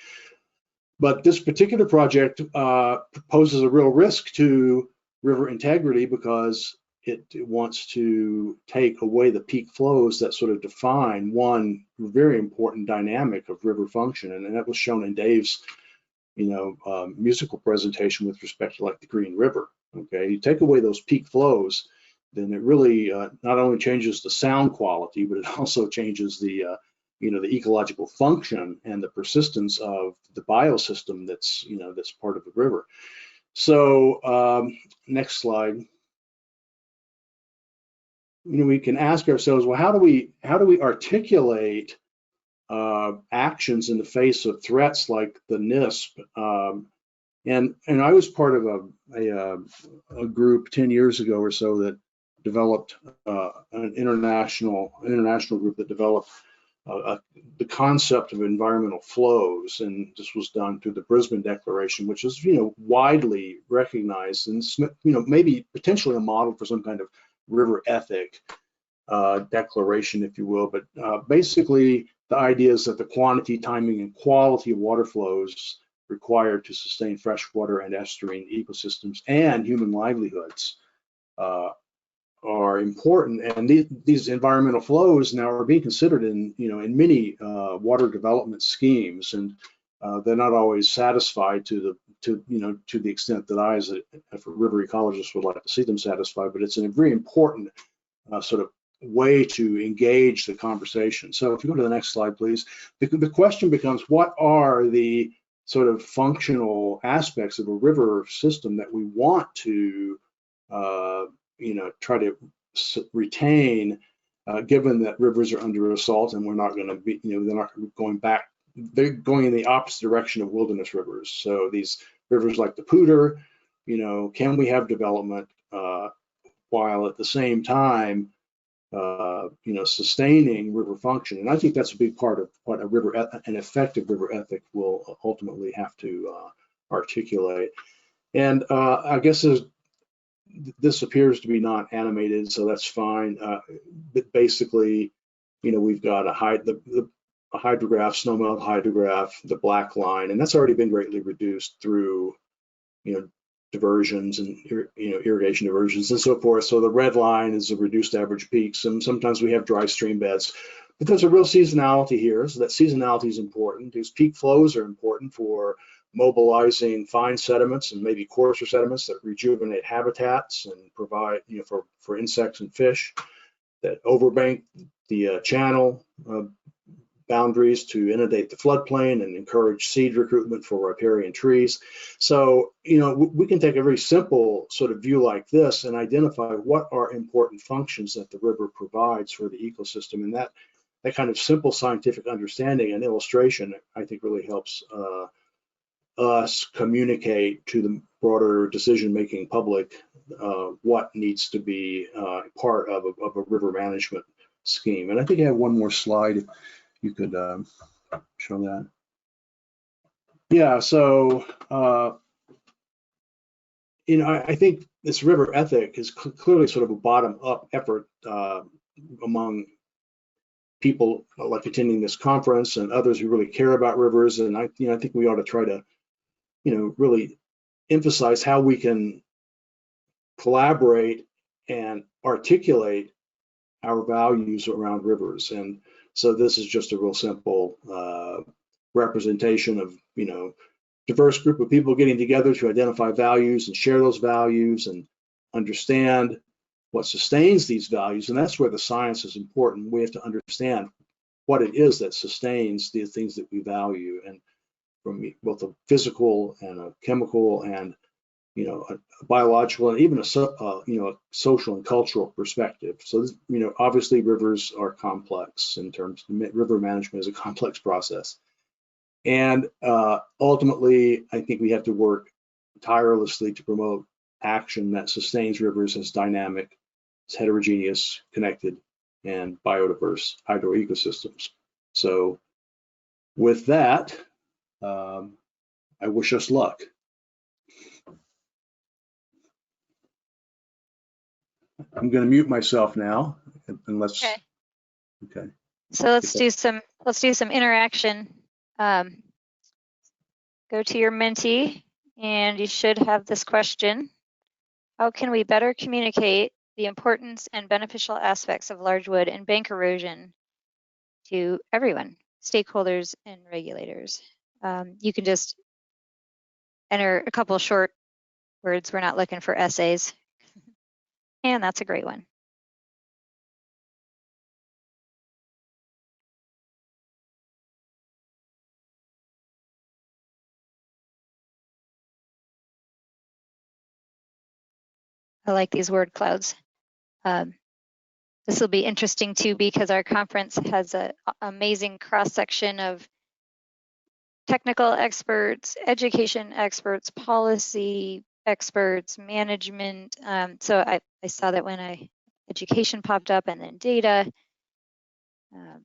But this particular project poses a real risk to river integrity because it wants to take away the peak flows that sort of define one very important dynamic of river function, and that was shown in Dave's musical presentation with respect to like the Green River. Okay, you take away those peak flows, then it really not only changes the sound quality, but it also changes the the ecological function and the persistence of the biosystem that's that's part of the river. So next slide. We can ask ourselves, well, how do we articulate actions in the face of threats like the NISP? And I was part of a group 10 years ago or so that developed an international group that developed the concept of environmental flows, and this was done through the Brisbane Declaration, which is widely recognized and maybe potentially a model for some kind of river ethic declaration, if you will. But basically, the idea is that the quantity, timing, and quality of water flows required to sustain freshwater and estuarine ecosystems and human livelihoods are important, and these environmental flows now are being considered in in many water development schemes, and they're not always satisfied to the extent that I, as a river ecologist, would like to see them satisfied. But it's a very important sort of way to engage the conversation. So if you go to the next slide, please, the question becomes, what are the sort of functional aspects of a river system that we want to try to retain, given that rivers are under assault and we're not going to be, they're not going back, they're going in the opposite direction of wilderness rivers. So these rivers like the Poudre, can we have development while at the same time, sustaining river function? And I think that's a big part of what an effective river ethic will ultimately have to articulate. And I guess this appears to be not animated, so that's fine. But basically, we've got a hydrograph, snowmelt hydrograph, the black line, and that's already been greatly reduced through, diversions and irrigation diversions and so forth. So the red line is the reduced average peaks, and sometimes we have dry stream beds. But there's a real seasonality here, so that seasonality is important. These peak flows are important for mobilizing fine sediments and maybe coarser sediments that rejuvenate habitats and provide, for insects and fish, that overbank the channel boundaries to inundate the floodplain and encourage seed recruitment for riparian trees. So, we can take a very simple sort of view like this and identify what are important functions that the river provides for the ecosystem. And that kind of simple scientific understanding and illustration, I think, really helps us communicate to the broader decision-making public what needs to be part of a river management scheme. And I think I have one more slide. You could show that. Yeah, so I think this river ethic is clearly sort of a bottom-up effort among people like attending this conference and others who really care about rivers. And I think we ought to try to really emphasize how we can collaborate and articulate our values around rivers. And so this is just a real simple representation of, diverse group of people getting together to identify values and share those values and understand what sustains these values. And that's where the science is important. We have to understand what it is that sustains the things that we value, and from both a physical and a chemical and a biological and even a social and cultural perspective. So this, obviously rivers are complex in terms of river management is a complex process, and ultimately I think we have to work tirelessly to promote action that sustains rivers as dynamic, as heterogeneous, connected, and biodiverse hydro ecosystems. So with that, I wish us luck. I'm going to mute myself now, unless. Okay. So let's do some interaction. Go to your Menti, and you should have this question: how can we better communicate the importance and beneficial aspects of large wood and bank erosion to everyone, stakeholders and regulators? You can just enter a couple short words. We're not looking for essays. And that's a great one. I like these word clouds. This will be interesting too, because our conference has an amazing cross-section of technical experts, education experts, policy experts, management. So I saw that when education popped up, and then data. All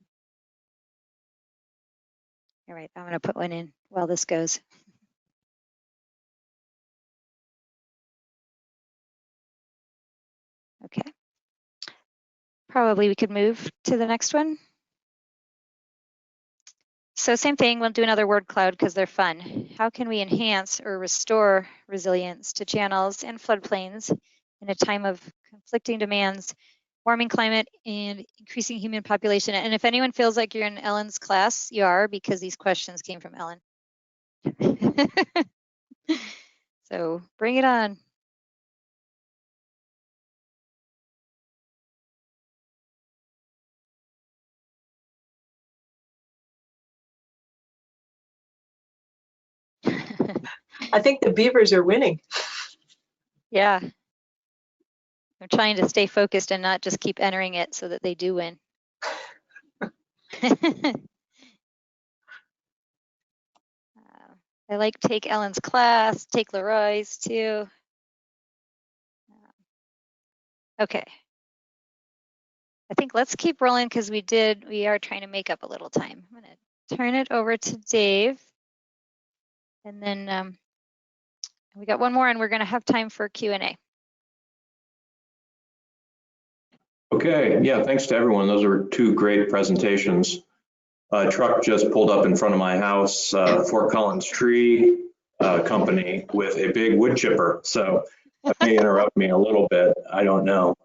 right, I'm going to put one in while this goes. Okay. Probably we could move to the next one. So same thing, we'll do another word cloud because they're fun. How can we enhance or restore resilience to channels and floodplains in a time of conflicting demands, warming climate, and increasing human population? And if anyone feels like you're in Ellen's class, you are, because these questions came from Ellen. So bring it on. I think the beavers are winning. Yeah. I'm trying to stay focused and not just keep entering it so that they do win. I like take Ellen's class, take LeRoy's too. Okay. I think let's keep rolling because we are trying to make up a little time. I'm going to turn it over to Dave. And then we got one more, and we're going to have time for Q&A. Okay, yeah, thanks to everyone. Those were two great presentations. A truck just pulled up in front of my house, Fort Collins Tree Company, with a big wood chipper. So that may interrupt me a little bit, I don't know.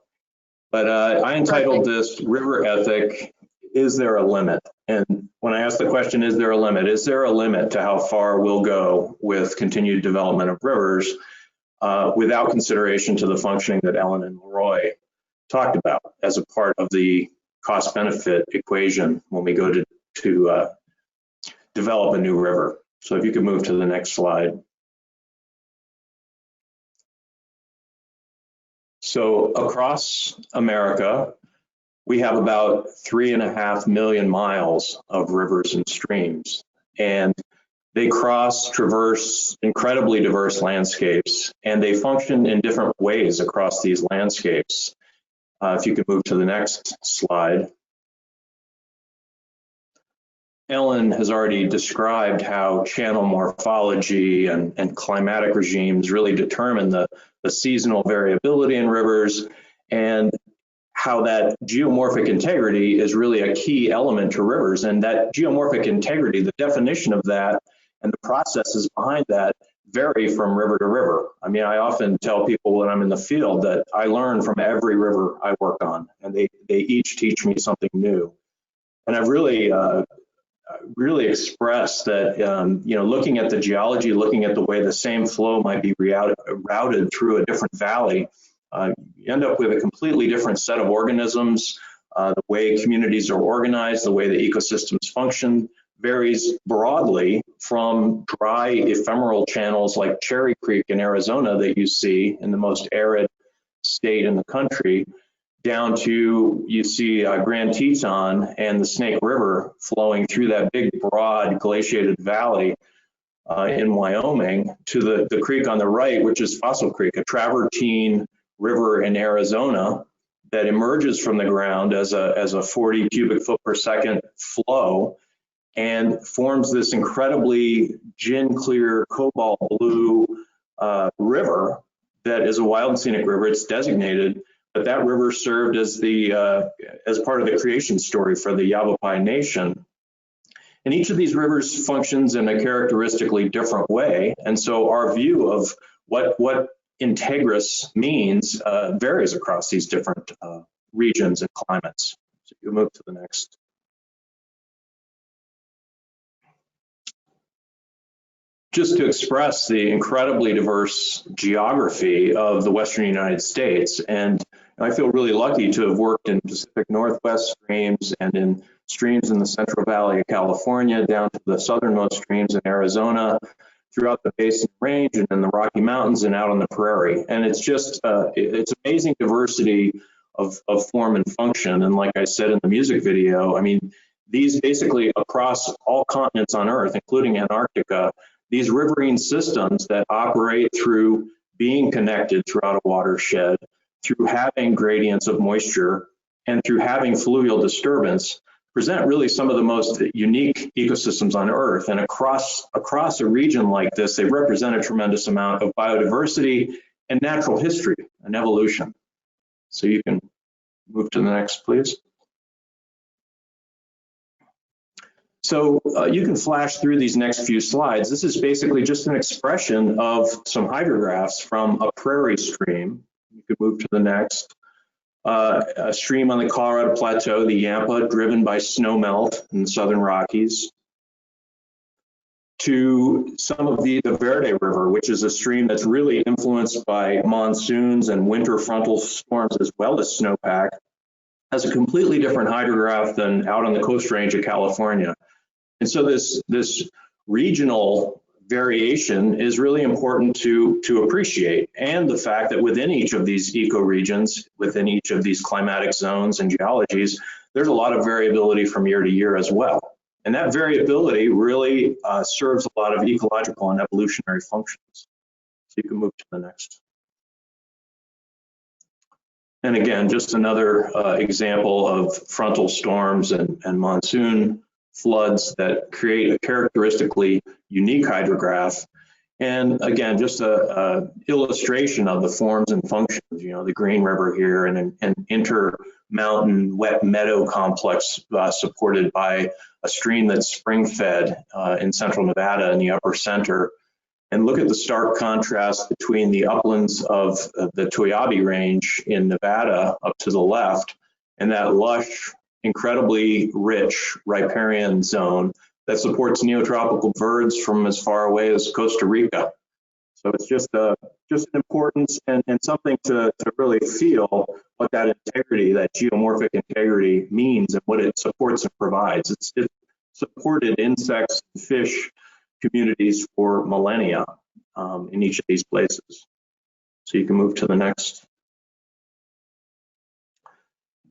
But I entitled this River Ethic, Is There a Limit? And when I asked the question, is there a limit? Is there a limit to how far we'll go with continued development of rivers without consideration to the functioning that Ellen and LeRoy talked about as a part of the cost-benefit equation when we go to develop a new river? So if you could move to the next slide. So across America, we have about 3.5 million miles of rivers and streams, and they traverse incredibly diverse landscapes, and they function in different ways across these landscapes. If you could move to the next slide. Ellen has already described how channel morphology and climatic regimes really determine the seasonal variability in rivers, and how that geomorphic integrity is really a key element to rivers. And that geomorphic integrity, the definition of that and the processes behind that vary from river to river. I mean, I often tell people when I'm in the field that I learn from every river I work on, and they each teach me something new. And I've really expressed that, looking at the geology, looking at the way the same flow might be routed through a different valley, you end up with a completely different set of organisms. The way communities are organized, the way the ecosystems function varies broadly from dry ephemeral channels like Cherry Creek in Arizona that you see in the most arid state in the country, down to you see Grand Teton and the Snake River flowing through that big, broad glaciated valley in Wyoming, to the creek on the right, which is Fossil Creek, a travertine river in Arizona that emerges from the ground as a 40 cubic foot per second flow and forms this incredibly gin clear cobalt blue river that is a wild and scenic river. It's designated, but that river served as as part of the creation story for the Yavapai Nation. And each of these rivers functions in a characteristically different way. And so our view of what integrous means varies across these different regions and climates. So you move to the next. just to express the incredibly diverse geography of the Western United States. And I feel really lucky to have worked in Pacific Northwest streams and in streams in the Central Valley of California, down to the southernmost streams in Arizona, throughout the Basin Range and in the Rocky Mountains and out on the prairie. And it's just, it's amazing diversity of form and function. And like I said in the music video, I mean, these basically across all continents on Earth, including Antarctica, these riverine systems that operate through being connected throughout a watershed, through having gradients of moisture, and through having fluvial disturbance, present really some of the most unique ecosystems on Earth. And across a region like this, they represent a tremendous amount of biodiversity and natural history and evolution. So you can move to the next, please. So you can flash through these next few slides. This is basically just an expression of some hydrographs from a prairie stream. You could move to the next. A stream on the Colorado Plateau, the Yampa, driven by snowmelt in the Southern Rockies, to some of the Verde River, which is a stream that's really influenced by monsoons and winter frontal storms as well as snowpack, has a completely different hydrograph than out on the Coast Range of California. And so this regional variation is really important to appreciate, and the fact that within each of these ecoregions, within each of these climatic zones and geologies, there's a lot of variability from year to year as well. And that variability really serves a lot of ecological and evolutionary functions. So you can move to the next. And again, just another example of frontal storms and monsoon floods that create a characteristically unique hydrograph. And again, just a illustration of the forms and functions, you know, the Green River here and an inter-mountain wet meadow complex supported by a stream that's spring-fed in central Nevada in the upper center. And look at the stark contrast between the uplands of the Toyabe Range in Nevada up to the left and that lush, incredibly rich riparian zone that supports neotropical birds from as far away as Costa Rica. So it's just an importance and something to really feel what that integrity, that geomorphic integrity means and what it supports and provides. It's supported insects and fish communities for millennia in each of these places. So you can move to the next.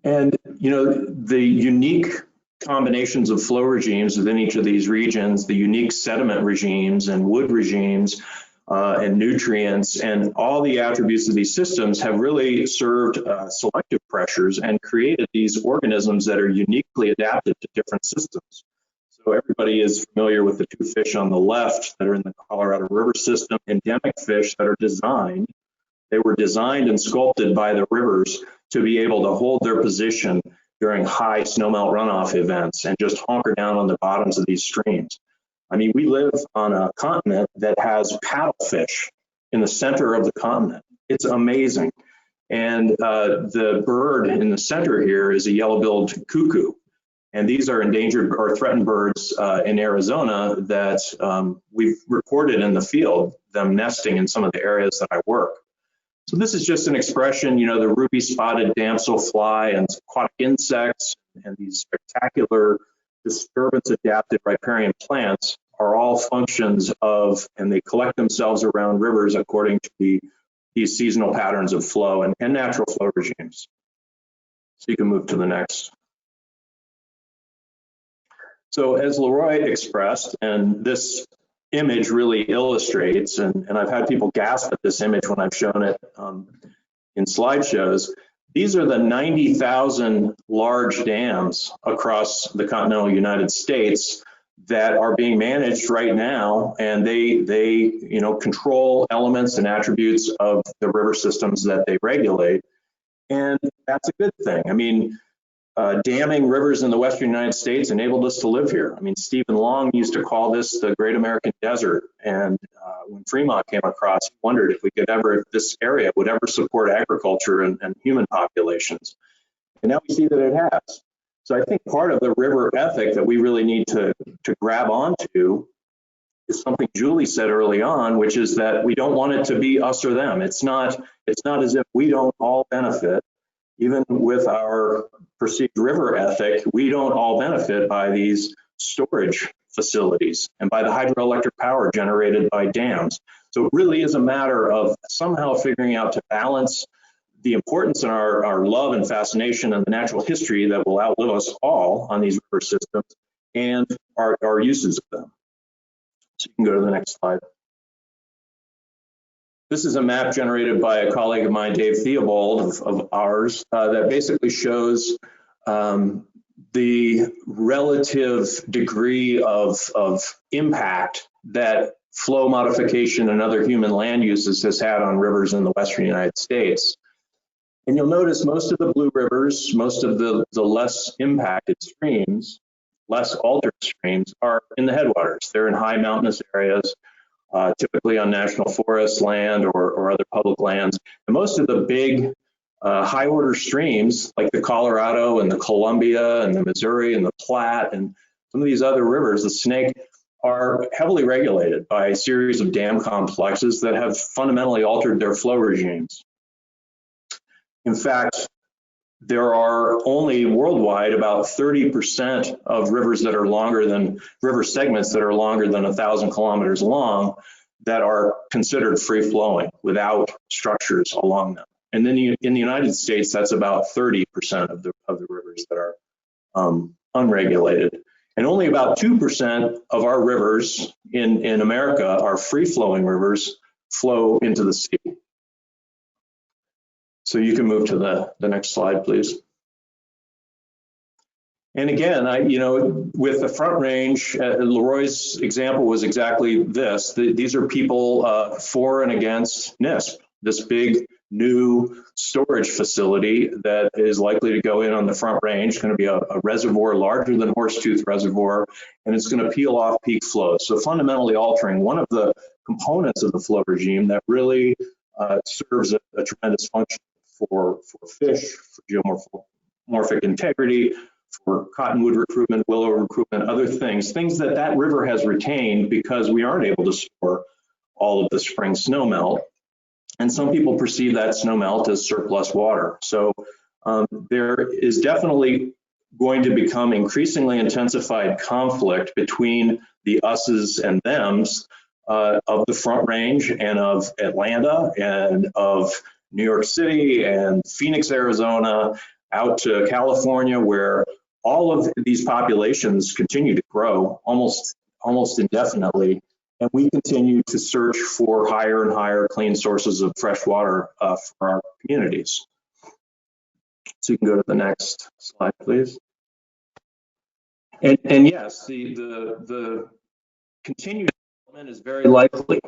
And you know, the unique combinations of flow regimes within each of these regions, the unique sediment regimes and wood regimes and nutrients and all the attributes of these systems have really served selective pressures and created these organisms that are uniquely adapted to different systems. So everybody is familiar with the two fish on the left that are in the Colorado River system, endemic fish that are designed. They were designed and sculpted by the rivers to be able to hold their position during high snowmelt runoff events and just hunker down on the bottoms of these streams. I mean, we live on a continent that has paddlefish in the center of the continent. It's amazing. And the bird in the center here is a yellow-billed cuckoo. And these are endangered or threatened birds in Arizona that we've recorded in the field, them nesting in some of the areas that I work. So this is just an expression, you know, the ruby spotted damselfly and aquatic insects and these spectacular disturbance adapted riparian plants are all functions of, and they collect themselves around rivers according to these seasonal patterns of flow and natural flow regimes. So you can move to the next. So as LeRoy expressed, and this image really illustrates, and I've had people gasp at this image when I've shown it in slideshows, these are the 90,000 large dams across the continental United States that are being managed right now, and they you know, control elements and attributes of the river systems that they regulate, and that's a good thing. I mean, damming rivers in the Western United States enabled us to live here. I mean, Stephen Long used to call this the Great American Desert. And when Fremont came across, he wondered if this area would ever support agriculture and human populations. And now we see that it has. So I think part of the river ethic that we really need to grab onto is something Julie said early on, which is that we don't want it to be us or them. It's not as if we don't all benefit. Even with our perceived river ethic, we don't all benefit by these storage facilities and by the hydroelectric power generated by dams. So it really is a matter of somehow figuring out to balance the importance in our love and fascination and the natural history that will outlive us all on these river systems and our uses of them. So you can go to the next slide. This is a map generated by a colleague of mine, Dave Theobald, of ours, that basically shows the relative degree of impact that flow modification and other human land uses has had on rivers in the Western United States. And you'll notice most of the blue rivers, most of the less impacted streams, less altered streams, are in the headwaters. They're in high mountainous areas, typically on national forest land or other public lands. And most of the big high order streams like the Colorado and the Columbia and the Missouri and the Platte and some of these other rivers, the Snake, are heavily regulated by a series of dam complexes that have fundamentally altered their flow regimes. In fact, there are only worldwide about 30% of rivers that are longer than, river segments that are longer than 1,000 kilometers long that are considered free flowing without structures along them. And then in the United States, that's about 30% of the rivers that are unregulated. And only about 2% of our rivers in America, our free flowing rivers, flow into the sea. So you can move to the next slide, please. And again, with the Front Range, LeRoy's example was exactly this. These are people for and against NISP, this big new storage facility that is likely to go in on the Front Range. It's going to be a reservoir larger than Horsetooth Reservoir, and it's going to peel off peak flows. So fundamentally altering one of the components of the flow regime that really serves a tremendous function for fish, for geomorphic integrity, for cottonwood recruitment, willow recruitment, other things that river has retained because we aren't able to store all of the spring snowmelt. And some people perceive that snowmelt as surplus water. So there is definitely going to become increasingly intensified conflict between the us's and them's of the Front Range and of Atlanta and of New York City and Phoenix, Arizona, out to California, where all of these populations continue to grow almost indefinitely. And we continue to search for higher and higher clean sources of fresh water for our communities. So you can go to the next slide, please. And yes, the continued development is very likely.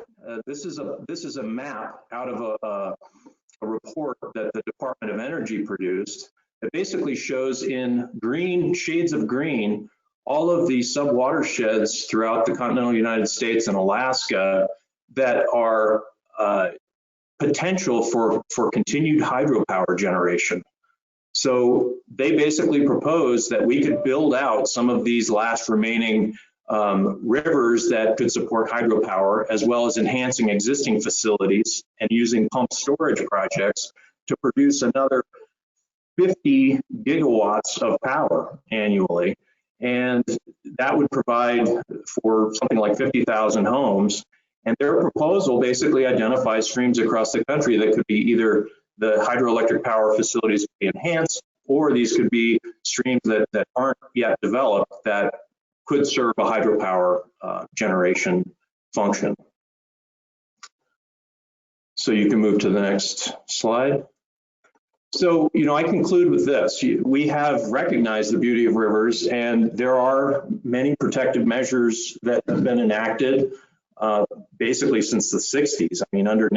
This is a map out of a report that the Department of Energy produced that basically shows in green, shades of green, all of the sub-watersheds throughout the continental United States and Alaska that are potential for continued hydropower generation. So they basically propose that we could build out some of these last remaining rivers that could support hydropower, as well as enhancing existing facilities and using pump storage projects to produce another 50 gigawatts of power annually. And that would provide for something like 50,000 homes. And their proposal basically identifies streams across the country that could be either the hydroelectric power facilities could be enhanced, or these could be streams that aren't yet developed that could serve a hydropower generation function. So you can move to the next slide. So, I conclude with this. We have recognized the beauty of rivers, and there are many protective measures that have been enacted basically since the 60s. I mean, under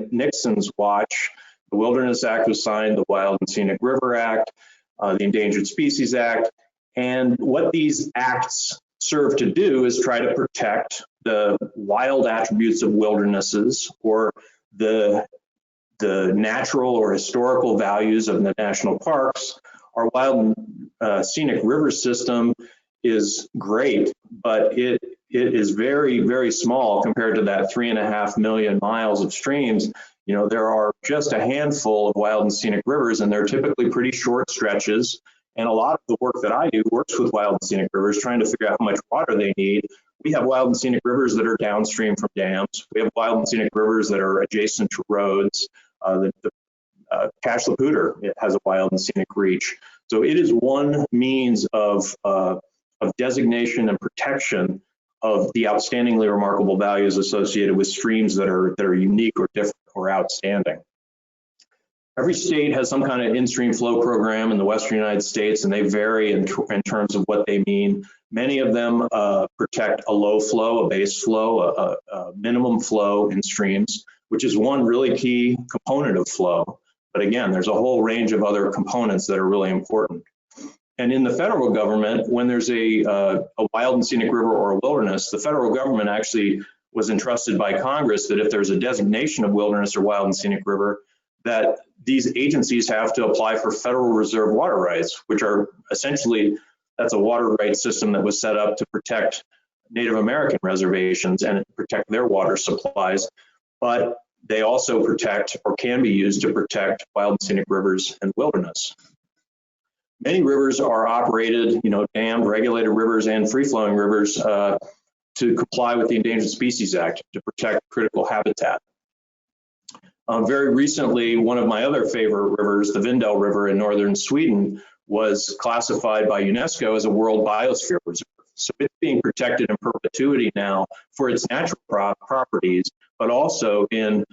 Nixon's watch, the Wilderness Act was signed, the Wild and Scenic River Act, the Endangered Species Act, and what these acts serve to do is try to protect the wild attributes of wildernesses or the natural or historical values of the national parks. Our wild and scenic river system is great, but it it is very, very small compared to that 3.5 million miles of streams. You know, there are just a handful of wild and scenic rivers, and they're typically pretty short stretches. And a lot of the work that I do works with wild and scenic rivers, trying to figure out how much water they need. We have wild and scenic rivers that are downstream from dams. We have wild and scenic rivers that are adjacent to roads. The Cache Lapooter has a wild and scenic reach. So it is one means of designation and protection of the outstandingly remarkable values associated with streams that are unique or different or outstanding. Every state has some kind of in-stream flow program in the Western United States, and they vary in terms of what they mean. Many of them protect a low flow, a base flow, a minimum flow in streams, which is one really key component of flow. But again, there's a whole range of other components that are really important. And in the federal government, when there's a wild and scenic river or a wilderness, the federal government actually was entrusted by Congress that if there's a designation of wilderness or wild and scenic river, that these agencies have to apply for federal reserve water rights, which are essentially, that's a water rights system that was set up to protect Native American reservations and protect their water supplies. But they also protect, or can be used to protect, wild and scenic rivers and wilderness. Many rivers are operated, you know, dammed, regulated rivers and free-flowing rivers to comply with the Endangered Species Act to protect critical habitat. Very recently, one of my other favorite rivers, the Vindel River in northern Sweden, was classified by UNESCO as a World Biosphere Reserve. So it's being protected in perpetuity now for its natural properties, but also in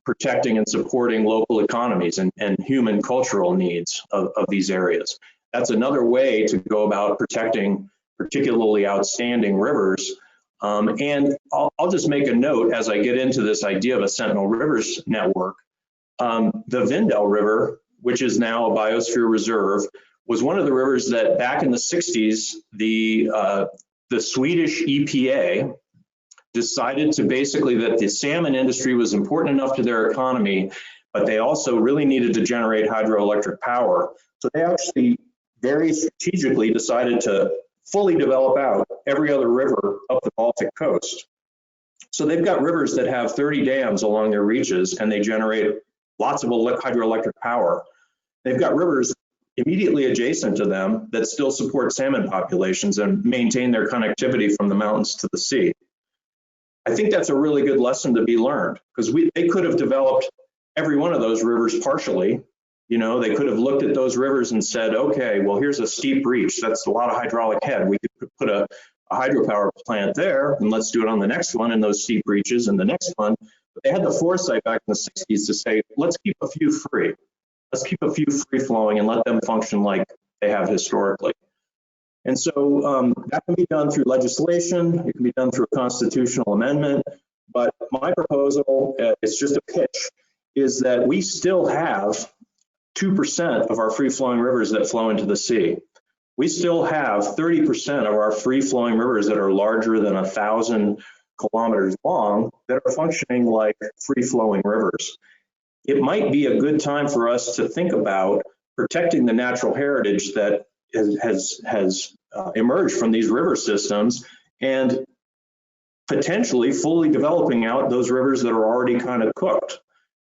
protecting and supporting local economies and human cultural needs of these areas. That's another way to go about protecting particularly outstanding rivers. And I'll just make a note as I get into this idea of a Sentinel Rivers network. The Vindel River, which is now a biosphere reserve, was one of the rivers that back in the 60s, the Swedish EPA decided to basically that the salmon industry was important enough to their economy, but they also really needed to generate hydroelectric power. So they actually very strategically decided to fully develop out every other river up the Baltic coast. So they've got rivers that have 30 dams along their reaches, and they generate lots of hydroelectric power. They've got rivers immediately adjacent to them that still support salmon populations and maintain their connectivity from the mountains to the sea. I think that's a really good lesson to be learned, because they could have developed every one of those rivers partially. You know, they could have looked at those rivers and said, okay, well, here's a steep reach. That's a lot of hydraulic head. We could put a hydropower plant there, and let's do it on the next one in those steep reaches and the next one. But they had the foresight back in the 60s to say, let's keep a few free. Let's keep a few free flowing and let them function like they have historically. And so that can be done through legislation. It can be done through a constitutional amendment. But my proposal, it's just a pitch, is that we still have 2% of our free-flowing rivers that flow into the sea. We still have 30% of our free-flowing rivers that are larger than 1,000 kilometers long that are functioning like free-flowing rivers. It might be a good time for us to think about protecting the natural heritage that has emerged from these river systems, and potentially fully developing out those rivers that are already kind of cooked.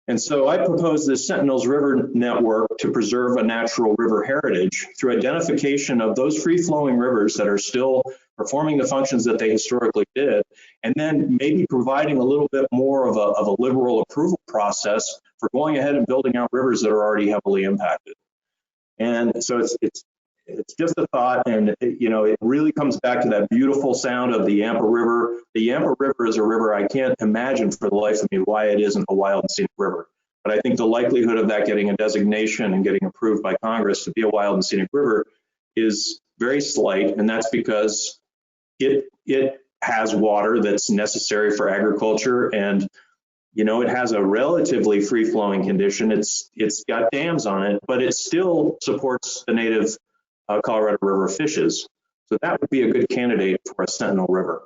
And so I propose this Sentinels River Network to preserve a natural river heritage through identification of those free-flowing rivers that are still performing the functions that they historically did, and then maybe providing a little bit more of a liberal approval process for going ahead and building out rivers that are already heavily impacted. And so it's just a thought, and you know, it really comes back to that beautiful sound of the Yampa River. The Yampa River is a river I can't imagine for the life of me why it isn't a wild and scenic river. But I think the likelihood of that getting a designation and getting approved by Congress to be a wild and scenic river is very slight, and that's because it has water that's necessary for agriculture, and you know, it has a relatively free-flowing condition. It's got dams on it, but it still supports the native Colorado River fishes. So that would be a good candidate for a Sentinel River.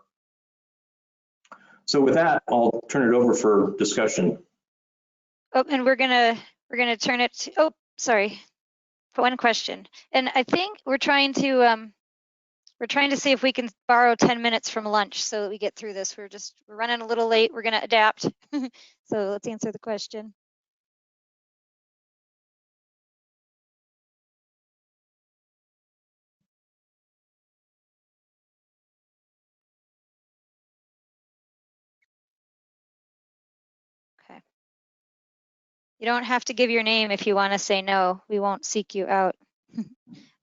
So with that, I'll turn it over for discussion. Oh, and we're gonna turn it to, oh, sorry, one question. And I think we're trying to We're trying to see if we can borrow 10 minutes from lunch so that we get through this. We're running a little late. We're going to adapt. So let's answer the question. Okay. You don't have to give your name if you want to say no. We won't seek you out.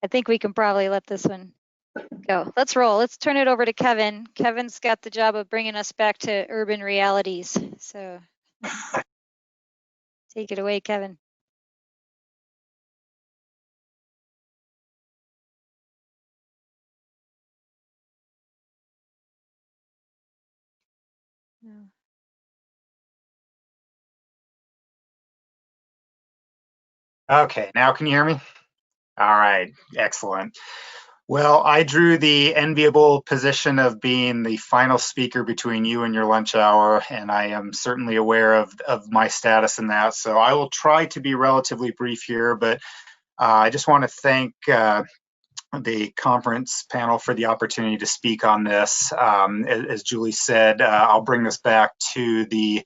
I think we can probably let this one go. Let's roll. Let's turn it over to Kevin. Kevin's got the job of bringing us back to urban realities. So take it away, Kevin. No. Okay, now can you hear me? All right, excellent. Well, I drew the enviable position of being the final speaker between you and your lunch hour, and I am certainly aware of my status in that. So I will try to be relatively brief here, but I just want to thank the conference panel for the opportunity to speak on this. As Julie said, I'll bring this back to the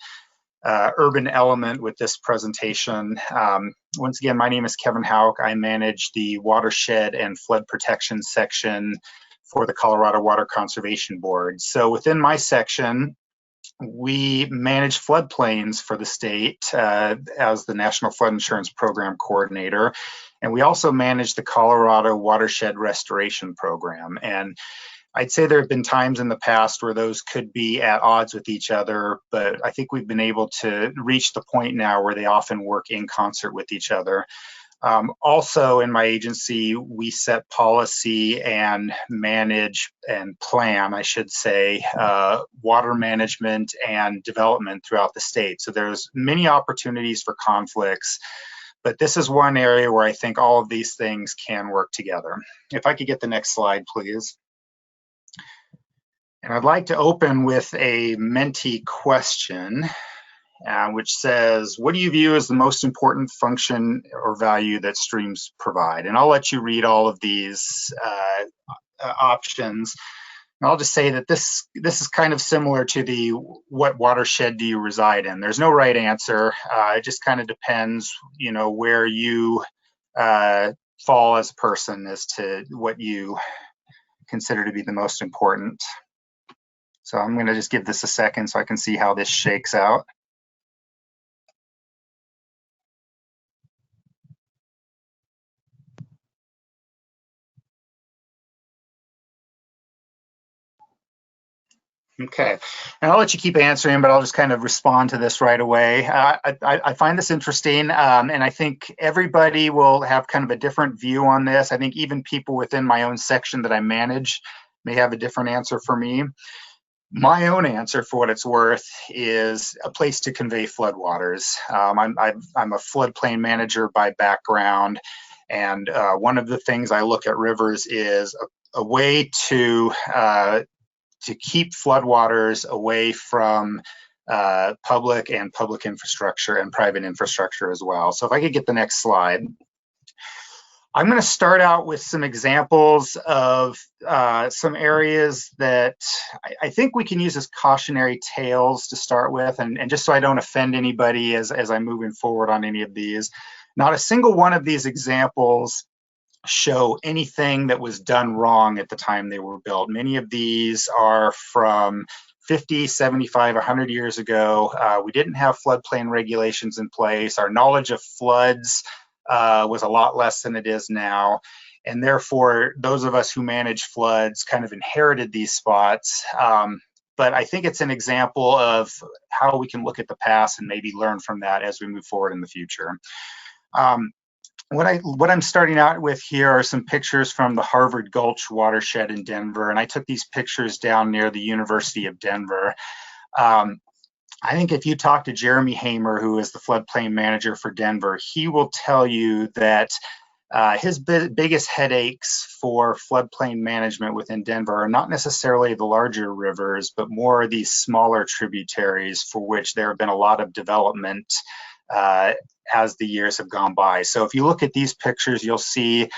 urban element with this presentation. Once again, my name is Kevin Houck. I manage the watershed and flood protection section for the Colorado Water Conservation Board. So within my section, we manage floodplains for the state as the National Flood Insurance Program Coordinator. And we also manage the Colorado Watershed Restoration Program. And I'd say there have been times in the past where those could be at odds with each other, but I think we've been able to reach the point now where they often work in concert with each other. Also in my agency, we set policy and manage and plan, I should say, water management and development throughout the state. So there's many opportunities for conflicts, but this is one area where I think all of these things can work together. If I could get the next slide, please. And I'd like to open with a Menti question, which says, what do you view as the most important function or value that streams provide? And I'll let you read all of these options. And I'll just say that this is kind of similar to the what watershed do you reside in? There's no right answer. It just kind of depends, you know, where you fall as a person as to what you consider to be the most important. So I'm going to just give this a second so I can see how this shakes out. Okay, and I'll let you keep answering, but I'll just kind of respond to this right away. I find this interesting, and I think everybody will have kind of a different view on this. I think even people within my own section that I manage may have a different answer for me. My own answer, for what it's worth, is a place to convey floodwaters. I'm a floodplain manager by background, and one of the things I look at rivers is a way to keep floodwaters away from public infrastructure and private infrastructure as well. So if I could get the next slide. I'm going to start out with some examples of some areas that I think we can use as cautionary tales to start with, and just so I don't offend anybody as I'm moving forward on any of these. Not a single one of these examples show anything that was done wrong at the time they were built. Many of these are from 50, 75, 100 years ago. We didn't have floodplain regulations in place. Our knowledge of floods was a lot less than it is now. And therefore, those of us who manage floods kind of inherited these spots. But I think it's an example of how we can look at the past and maybe learn from that as we move forward in the future. What I'm starting out with here are some pictures from the Harvard Gulch watershed in Denver. And I took these pictures down near the University of Denver. I think if you talk to Jeremy Hamer, who is the floodplain manager for Denver, he will tell you that his biggest headaches for floodplain management within Denver are not necessarily the larger rivers, but more these smaller tributaries for which there have been a lot of development as the years have gone by. So if you look at these pictures, you'll see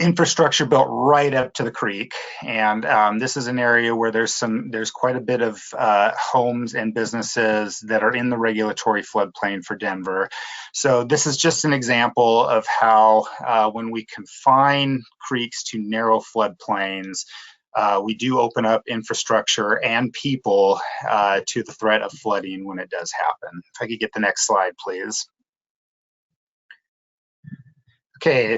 infrastructure built right up to the creek, and this is an area where there's quite a bit of homes and businesses that are in the regulatory floodplain for Denver. So this is just an example of how when we confine creeks to narrow floodplains, we do open up infrastructure and people to the threat of flooding when it does happen. If I could get the next slide, please. Okay,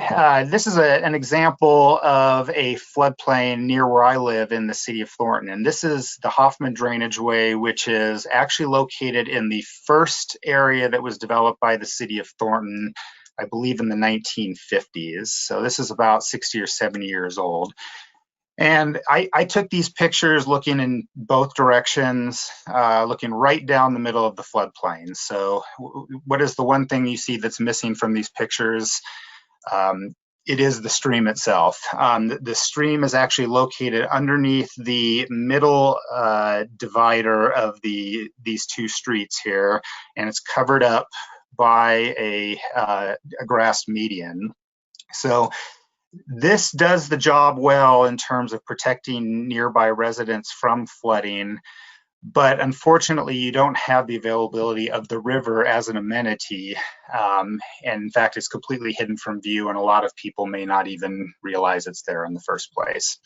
this is an example of a floodplain near where I live in the city of Thornton. And this is the Hoffman Drainage Way, which is actually located in the first area that was developed by the city of Thornton, I believe in the 1950s. So this is about 60 or 70 years old. And I took these pictures looking in both directions, looking right down the middle of the floodplain. So what is the one thing you see that's missing from these pictures? It is the stream itself. The stream is actually located underneath the middle divider of these two streets here, and it's covered up by a grass median. So this does the job well in terms of protecting nearby residents from flooding. But unfortunately, you don't have the availability of the river as an amenity. And in fact, it's completely hidden from view, and a lot of people may not even realize it's there in the first place.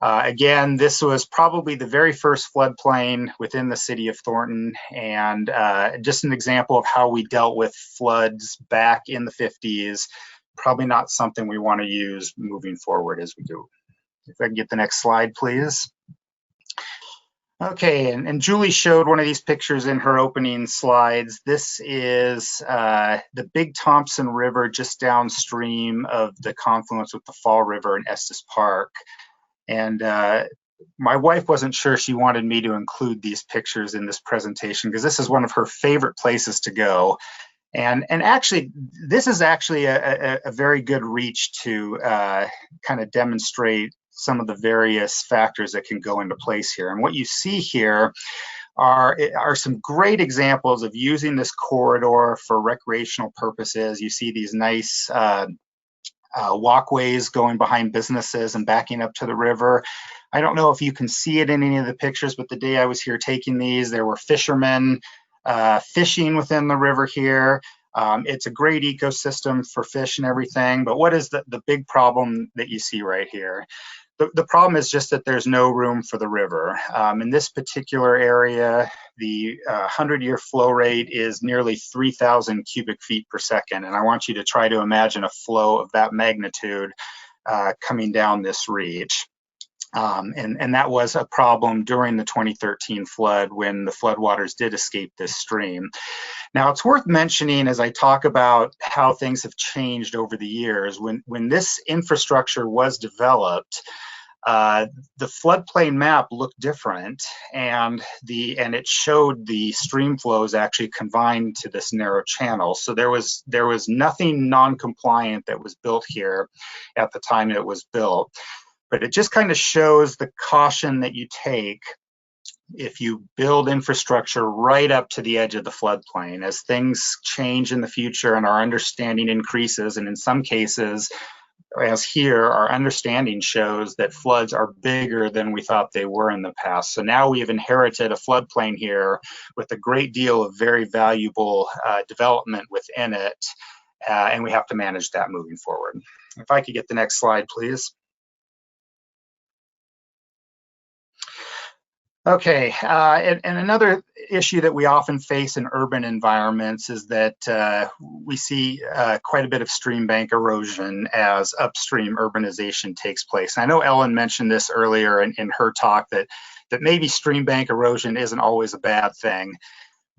Again, this was probably the very first floodplain within the city of Thornton, and just an example of how we dealt with floods back in the 50s. Probably not something we want to use moving forward as we go. If I can get the next slide, please. Okay, and Julie showed one of these pictures in her opening slides. This is the Big Thompson River just downstream of the confluence with the Fall River in Estes Park. And my wife wasn't sure she wanted me to include these pictures in this presentation because this is one of her favorite places to go. And actually, this is actually a very good reach to kind of demonstrate some of the various factors that can go into place here. And what you see here are some great examples of using this corridor for recreational purposes. You see these nice walkways going behind businesses and backing up to the river. I don't know if you can see it in any of the pictures, but the day I was here taking these, there were fishermen fishing within the river here. It's a great ecosystem for fish and everything, but what is the big problem that you see right here? The problem is just that there's no room for the river. In this particular area, the 100-year flow rate is nearly 3,000 cubic feet per second. And I want you to try to imagine a flow of that magnitude coming down this reach. And that was a problem during the 2013 flood when the floodwaters did escape this stream. Now, it's worth mentioning as I talk about how things have changed over the years. When this infrastructure was developed, the floodplain map looked different, and it showed the stream flows actually confined to this narrow channel. So there was nothing non-compliant that was built here at the time it was built. But it just kind of shows the caution that you take if you build infrastructure right up to the edge of the floodplain. As things change in the future and our understanding increases, and in some cases, as here, our understanding shows that floods are bigger than we thought they were in the past. So now we have inherited a floodplain here with a great deal of very valuable development within it, and we have to manage that moving forward. If I could get the next slide, please. Okay, and another issue that we often face in urban environments is that we see quite a bit of stream bank erosion as upstream urbanization takes place. I know Ellen mentioned this earlier in her talk that maybe stream bank erosion isn't always a bad thing.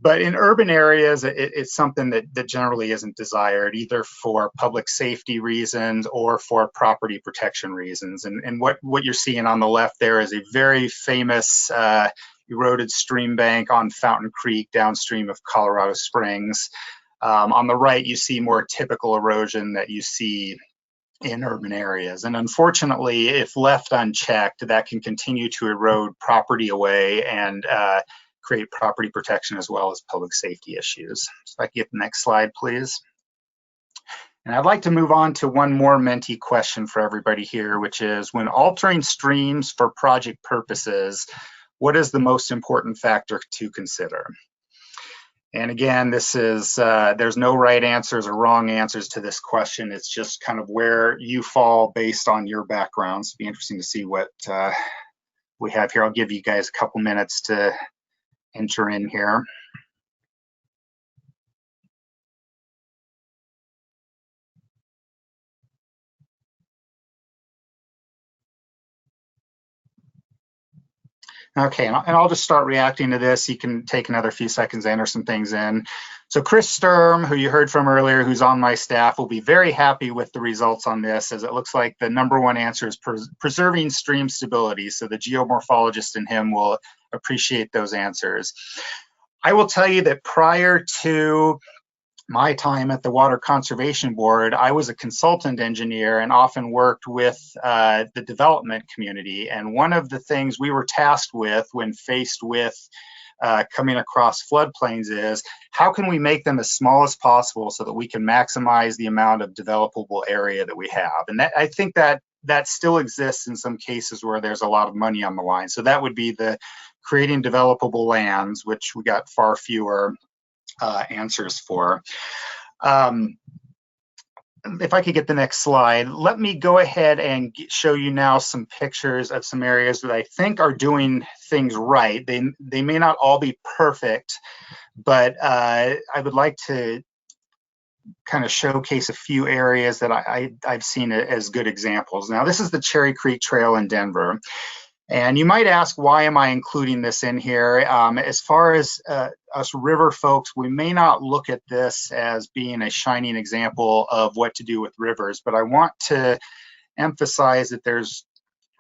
But in urban areas, it's something that generally isn't desired, either for public safety reasons or for property protection reasons. And what you're seeing on the left there is a very famous eroded stream bank on Fountain Creek downstream of Colorado Springs. On the right, you see more typical erosion that you see in urban areas. And unfortunately, if left unchecked, that can continue to erode property away and create property protection as well as public safety issues. So if I can get the next slide, please. And I'd like to move on to one more Menti question for everybody here, which is, when altering streams for project purposes, what is the most important factor to consider? And again, this is, there's no right answers or wrong answers to this question. It's just kind of where you fall based on your backgrounds. It'll be interesting to see what we have here. I'll give you guys a couple minutes to enter in here. Okay, and I'll just start reacting to this. You can take another few seconds to enter some things in. So Chris Sturm, who you heard from earlier, who's on my staff, will be very happy with the results on this, as it looks like the #1 answer is preserving stream stability. So the geomorphologist in him will appreciate those answers. I will tell you that prior to my time at the Water Conservation Board, I was a consultant engineer and often worked with the development community. And one of the things we were tasked with when faced with coming across floodplains is, how can we make them as small as possible so that we can maximize the amount of developable area that we have? And I think that still exists in some cases where there's a lot of money on the line. So that would be the creating developable lands, which we got far fewer answers for. If I could get the next slide, let me go ahead and show you now some pictures of some areas that I think are doing things right. They may not all be perfect, but I would like to kind of showcase a few areas that I've seen as good examples. Now, this is the Cherry Creek Trail in Denver. And you might ask, why am I including this in here? As far as us river folks, we may not look at this as being a shining example of what to do with rivers, but I want to emphasize that there's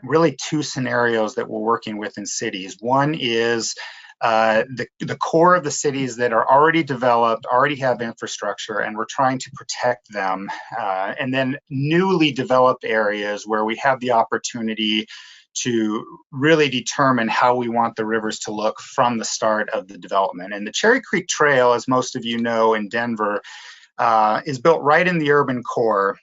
really two scenarios that we're working with in cities. One is the core of the cities that are already developed, already have infrastructure, and we're trying to protect them. And then newly developed areas where we have the opportunity to really determine how we want the rivers to look from the start of the development. And the Cherry Creek Trail, as most of you know, in Denver, is built right in the urban core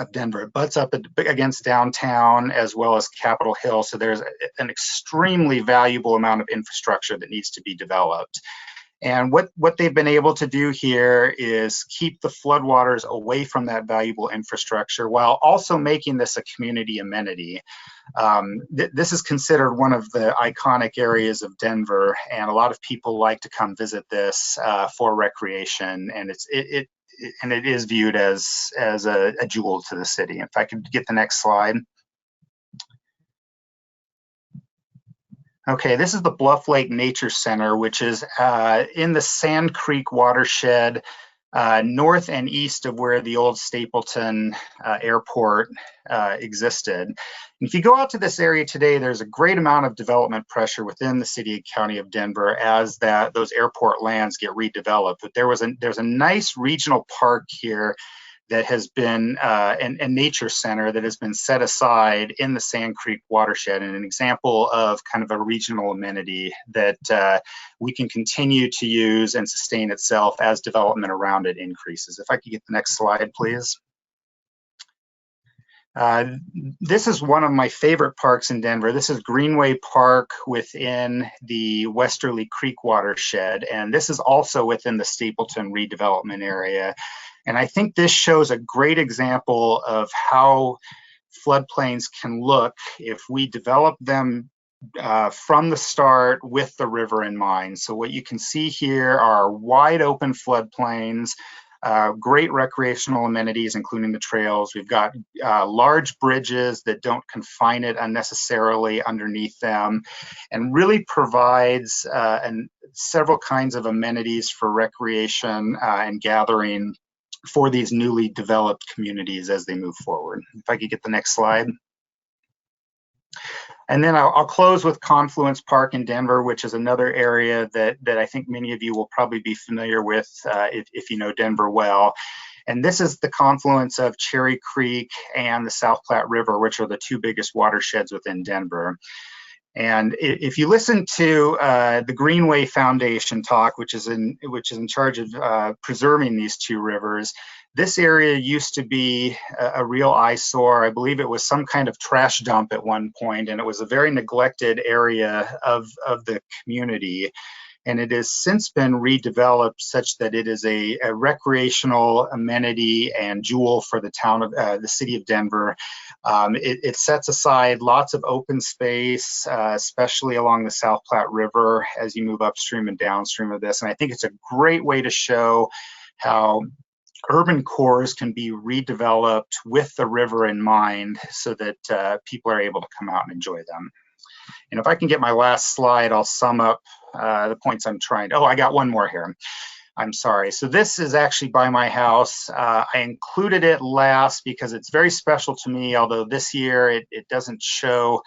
of Denver. It butts up against downtown as well as Capitol Hill. So there's an extremely valuable amount of infrastructure that needs to be developed. And what they've been able to do here is keep the floodwaters away from that valuable infrastructure while also making this a community amenity. This is considered one of the iconic areas of Denver, and a lot of people like to come visit this for recreation, and it is viewed as a jewel to the city. If I could get the next slide. Okay, this is the Bluff Lake Nature Center, which is in the Sand Creek watershed, north and east of where the old Stapleton Airport existed. And if you go out to this area today, there's a great amount of development pressure within the city and county of Denver as those airport lands get redeveloped. But there's a nice regional park here that has been a nature center that has been set aside in the Sand Creek watershed, and an example of kind of a regional amenity that we can continue to use and sustain itself as development around it increases. If I could get the next slide, please. This is one of my favorite parks in Denver. This is Greenway Park within the Westerly Creek watershed, and this is also within the Stapleton redevelopment area. And I think this shows a great example of how floodplains can look if we develop them from the start with the river in mind. So what you can see here are wide open floodplains, great recreational amenities, including the trails. We've got large bridges that don't confine it unnecessarily underneath them, and really provides several kinds of amenities for recreation and gathering for these newly developed communities as they move forward. If I could get the next slide. And then I'll close with Confluence Park in Denver, which is another area that I think many of you will probably be familiar with if you know Denver well. And this is the confluence of Cherry Creek and the South Platte River, which are the two biggest watersheds within Denver. And if you listen to the Greenway Foundation talk, which is in charge of preserving these two rivers, This area used to be a real eyesore. I believe it was some kind of trash dump at one point, and it was a very neglected area of the community. And it has since been redeveloped such that it is a recreational amenity and jewel for the town of the city of Denver. It sets aside lots of open space, especially along the South Platte River as you move upstream and downstream of this. And I think it's a great way to show how urban cores can be redeveloped with the river in mind so that people are able to come out and enjoy them. And if I can get my last slide, I'll sum up the points I'm trying to, oh, I got one more here. I'm sorry. So this is actually by my house. I included it last because it's very special to me, although this year it doesn't show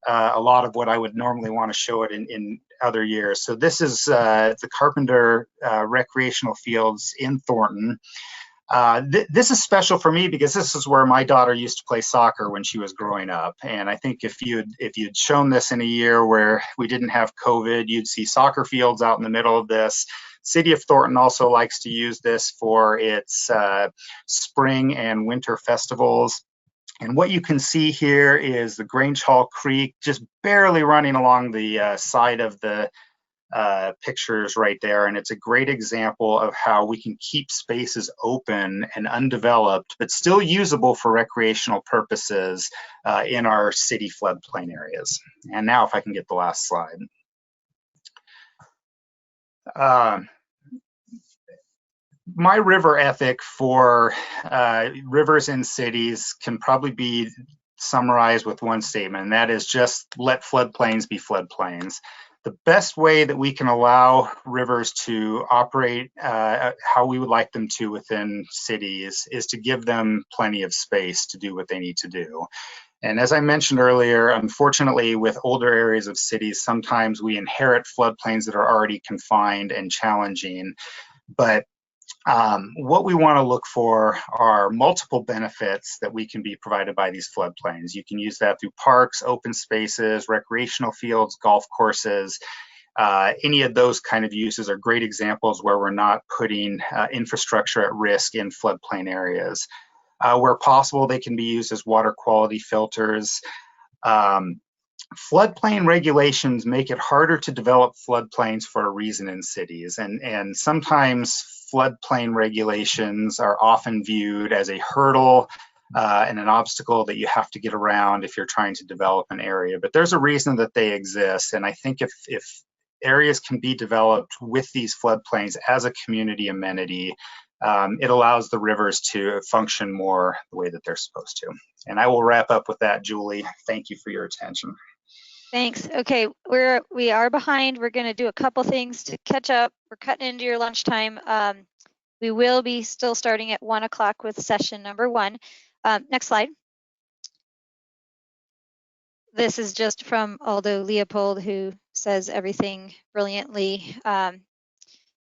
a lot of what I would normally want to show it in other years. So this is the Carpenter Recreational Fields in Thornton. This is special for me because this is where my daughter used to play soccer when she was growing up. And I think if you'd shown this in a year where we didn't have COVID, you'd see soccer fields out in the middle of this. City of Thornton also likes to use this for its spring and winter festivals. And what you can see here is the Grange Hall Creek just barely running along the side of the pictures right there, and it's a great example of how we can keep spaces open and undeveloped but still usable for recreational purposes in our city floodplain areas. And now if I can get the last slide. My river ethic for rivers in cities can probably be summarized with one statement, and that is just let floodplains be floodplains. The best way that we can allow rivers to operate how we would like them to within cities is to give them plenty of space to do what they need to do. And as I mentioned earlier, unfortunately, with older areas of cities, sometimes we inherit floodplains that are already confined and challenging. But what we want to look for are multiple benefits that we can be provided by these floodplains. You can use that through parks, open spaces, recreational fields, golf courses. Any of those kind of uses are great examples where we're not putting infrastructure at risk in floodplain areas. Where possible, they can be used as water quality filters. Floodplain regulations make it harder to develop floodplains for a reason in cities, and sometimes floodplain regulations are often viewed as a hurdle and an obstacle that you have to get around if you're trying to develop an area. But there's a reason that they exist, and I think if areas can be developed with these floodplains as a community amenity, it allows the rivers to function more the way that they're supposed to. And I will wrap up with that, Julie. Thank you for your attention. Thanks. Okay, we are behind. We're going to do a couple things to catch up. We're cutting into your lunchtime. We will be still starting at 1 o'clock with session number 1. Next slide. This is just from Aldo Leopold, who says everything brilliantly.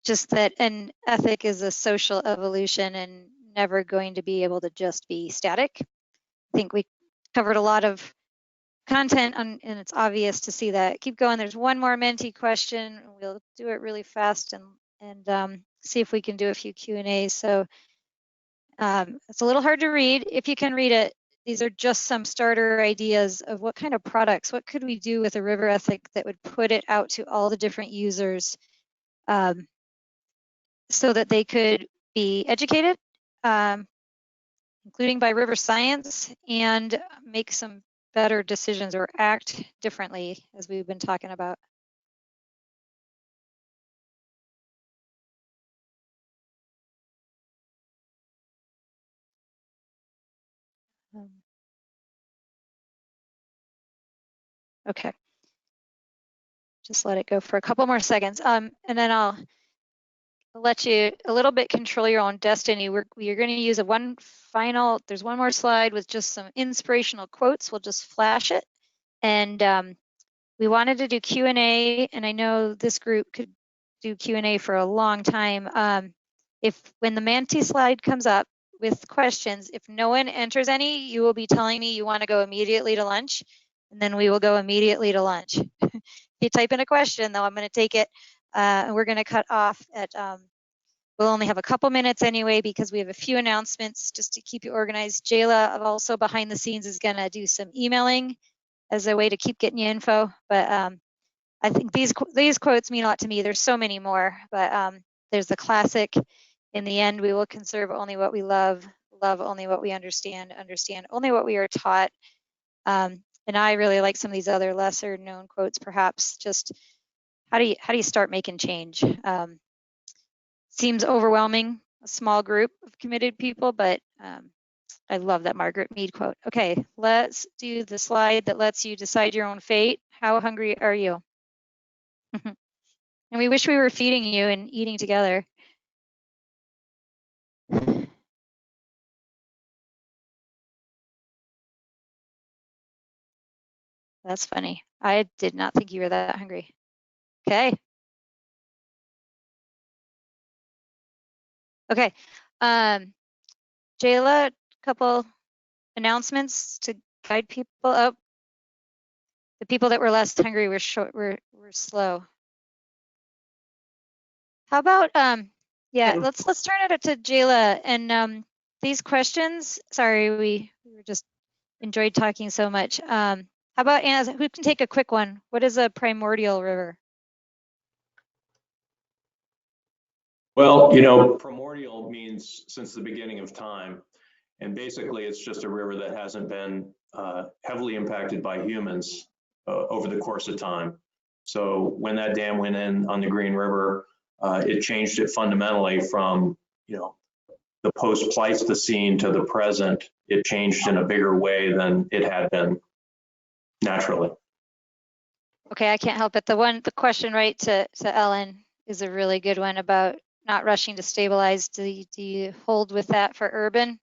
Just that an ethic is a social evolution and never going to be able to just be static. I think we covered a lot of content and it's obvious to see that. Keep going. There's one more Menti question. We'll do it really fast and see if we can do a few Q&As. So it's a little hard to read. If you can read it, these are just some starter ideas of what kind of products, what could we do with a river ethic that would put it out to all the different users so that they could be educated, including by river science, and make some better decisions or act differently, as we've been talking about. Okay. Just let it go for a couple more seconds. And then I'll let you a little bit control your own destiny. We're going to use there's one more slide with just some inspirational quotes. We'll just flash it. And we wanted to do Q&A, and I know this group could do Q&A for a long time. When the Menti slide comes up with questions, if no one enters any, you will be telling me you want to go immediately to lunch, and then we will go immediately to lunch. If you type in a question, though, I'm going to take it, and we're going to cut off at We'll only have a couple minutes anyway because we have a few announcements just to keep you organized. Jayla also behind the scenes is gonna do some emailing as a way to keep getting you info. But I think these quotes mean a lot to me. There's so many more, but there's the classic, in the end, we will conserve only what we love, love only what we understand, understand only what we are taught. And I really like some of these other lesser known quotes, perhaps. Just how do you start making change? Seems overwhelming, a small group of committed people, but I love that Margaret Mead quote. Okay, let's do the slide that lets you decide your own fate. How hungry are you? And we wish we were feeding you and eating together. That's funny. I did not think you were that hungry. Okay. Okay. Jayla, a couple announcements to guide people up. The people that were less hungry were slow. How about yeah, let's turn it up to Jayla and these questions. Sorry, we were just enjoyed talking so much. How about Anna, who can take a quick one? What is a primordial river? Well, you know, primordial means since the beginning of time. And basically, it's just a river that hasn't been heavily impacted by humans over the course of time. So when that dam went in on the Green River, it changed it fundamentally from, you know, the post-Pleistocene to the present. It changed in a bigger way than it had been naturally. Okay, I can't help it. The question right to Ellen is a really good one about not rushing to stabilize. Do you hold with that for urban?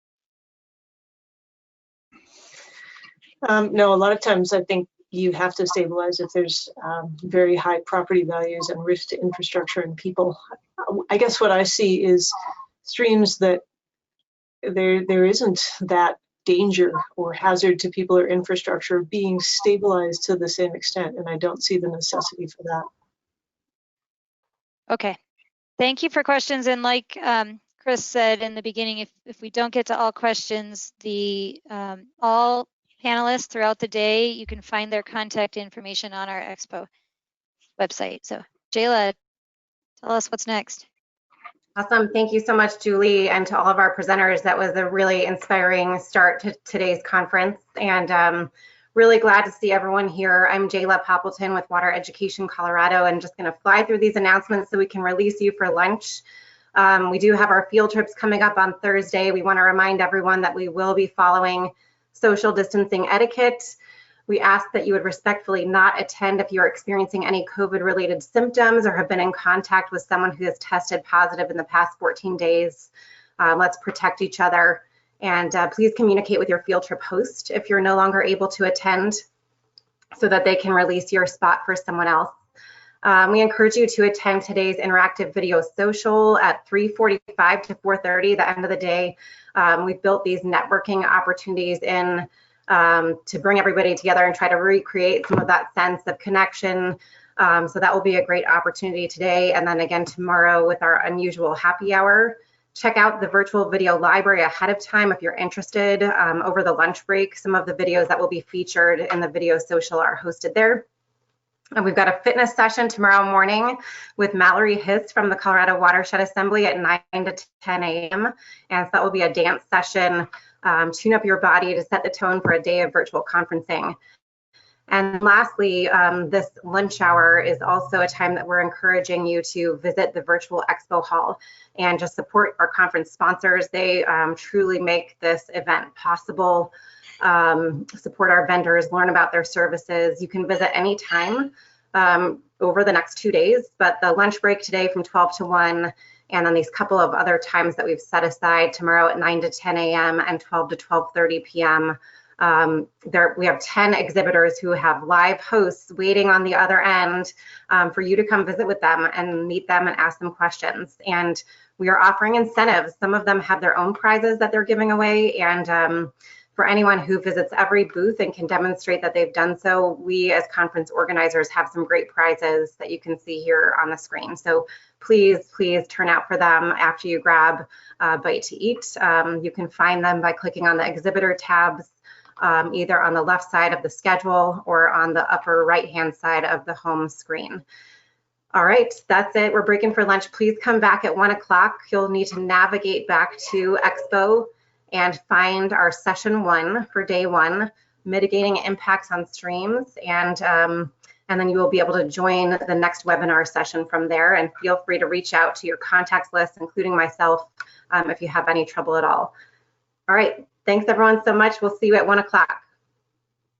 No, a lot of times I think you have to stabilize if there's very high property values and risk to infrastructure and people. I guess what I see is streams that there isn't that danger or hazard to people or infrastructure being stabilized to the same extent, and I don't see the necessity for that. Okay, thank you for questions. And like Chris said in the beginning, if we don't get to all questions, all panelists throughout the day, you can find their contact information on our Expo website. So Jayla, tell us what's next. Awesome. Thank you so much, Julie, and to all of our presenters. That was a really inspiring start to today's conference, and really glad to see everyone here. I'm Jayla Poppleton with Water Education Colorado, and just going to fly through these announcements so we can release you for lunch. We do have our field trips coming up on Thursday. We want to remind everyone that we will be following social distancing etiquette. We ask that you would respectfully not attend if you're experiencing any COVID-related symptoms or have been in contact with someone who has tested positive in the past 14 days. Let's protect each other. And please communicate with your field trip host if you're no longer able to attend so that they can release your spot for someone else. We encourage you to attend today's interactive video social at 3:45 to 4:30, the end of the day. We've built these networking opportunities in to bring everybody together and try to recreate some of that sense of connection. So that will be a great opportunity today. And then again tomorrow with our unusual happy hour. Check out the virtual video library ahead of time if you're interested. Over the lunch break, some of the videos that will be featured in the video social are hosted there. And we've got a fitness session tomorrow morning with Mallory Hiss from the Colorado Watershed Assembly at 9 to 10 a.m. And so that will be a dance session. Tune up your body to set the tone for a day of virtual conferencing. And lastly, this lunch hour is also a time that we're encouraging you to visit the virtual expo hall and just support our conference sponsors. They truly make this event possible. Support our vendors, learn about their services. You can visit anytime over the next 2 days, but the lunch break today from 12 to 1, and then these couple of other times that we've set aside tomorrow at 9 to 10 a.m. and 12 to 12:30 p.m. We have 10 exhibitors who have live hosts waiting on the other end for you to come visit with them and meet them and ask them questions. And we are offering incentives. Some of them have their own prizes that they're giving away, and For anyone who visits every booth and can demonstrate that they've done so, we as conference organizers have some great prizes that you can see here on the screen. So please, please turn out for them after you grab a bite to eat. You can find them by clicking on the exhibitor tabs, either on the left side of the schedule or on the upper right-hand side of the home screen. All right, that's it. We're breaking for lunch. Please come back at 1 o'clock. You'll need to navigate back to Expo and find our session 1 for day 1, mitigating impacts on streams, and then you will be able to join the next webinar session from there. And feel free to reach out to your contacts list, including myself, if you have any trouble at all. All right, thanks everyone so much. We'll see you at 1 o'clock.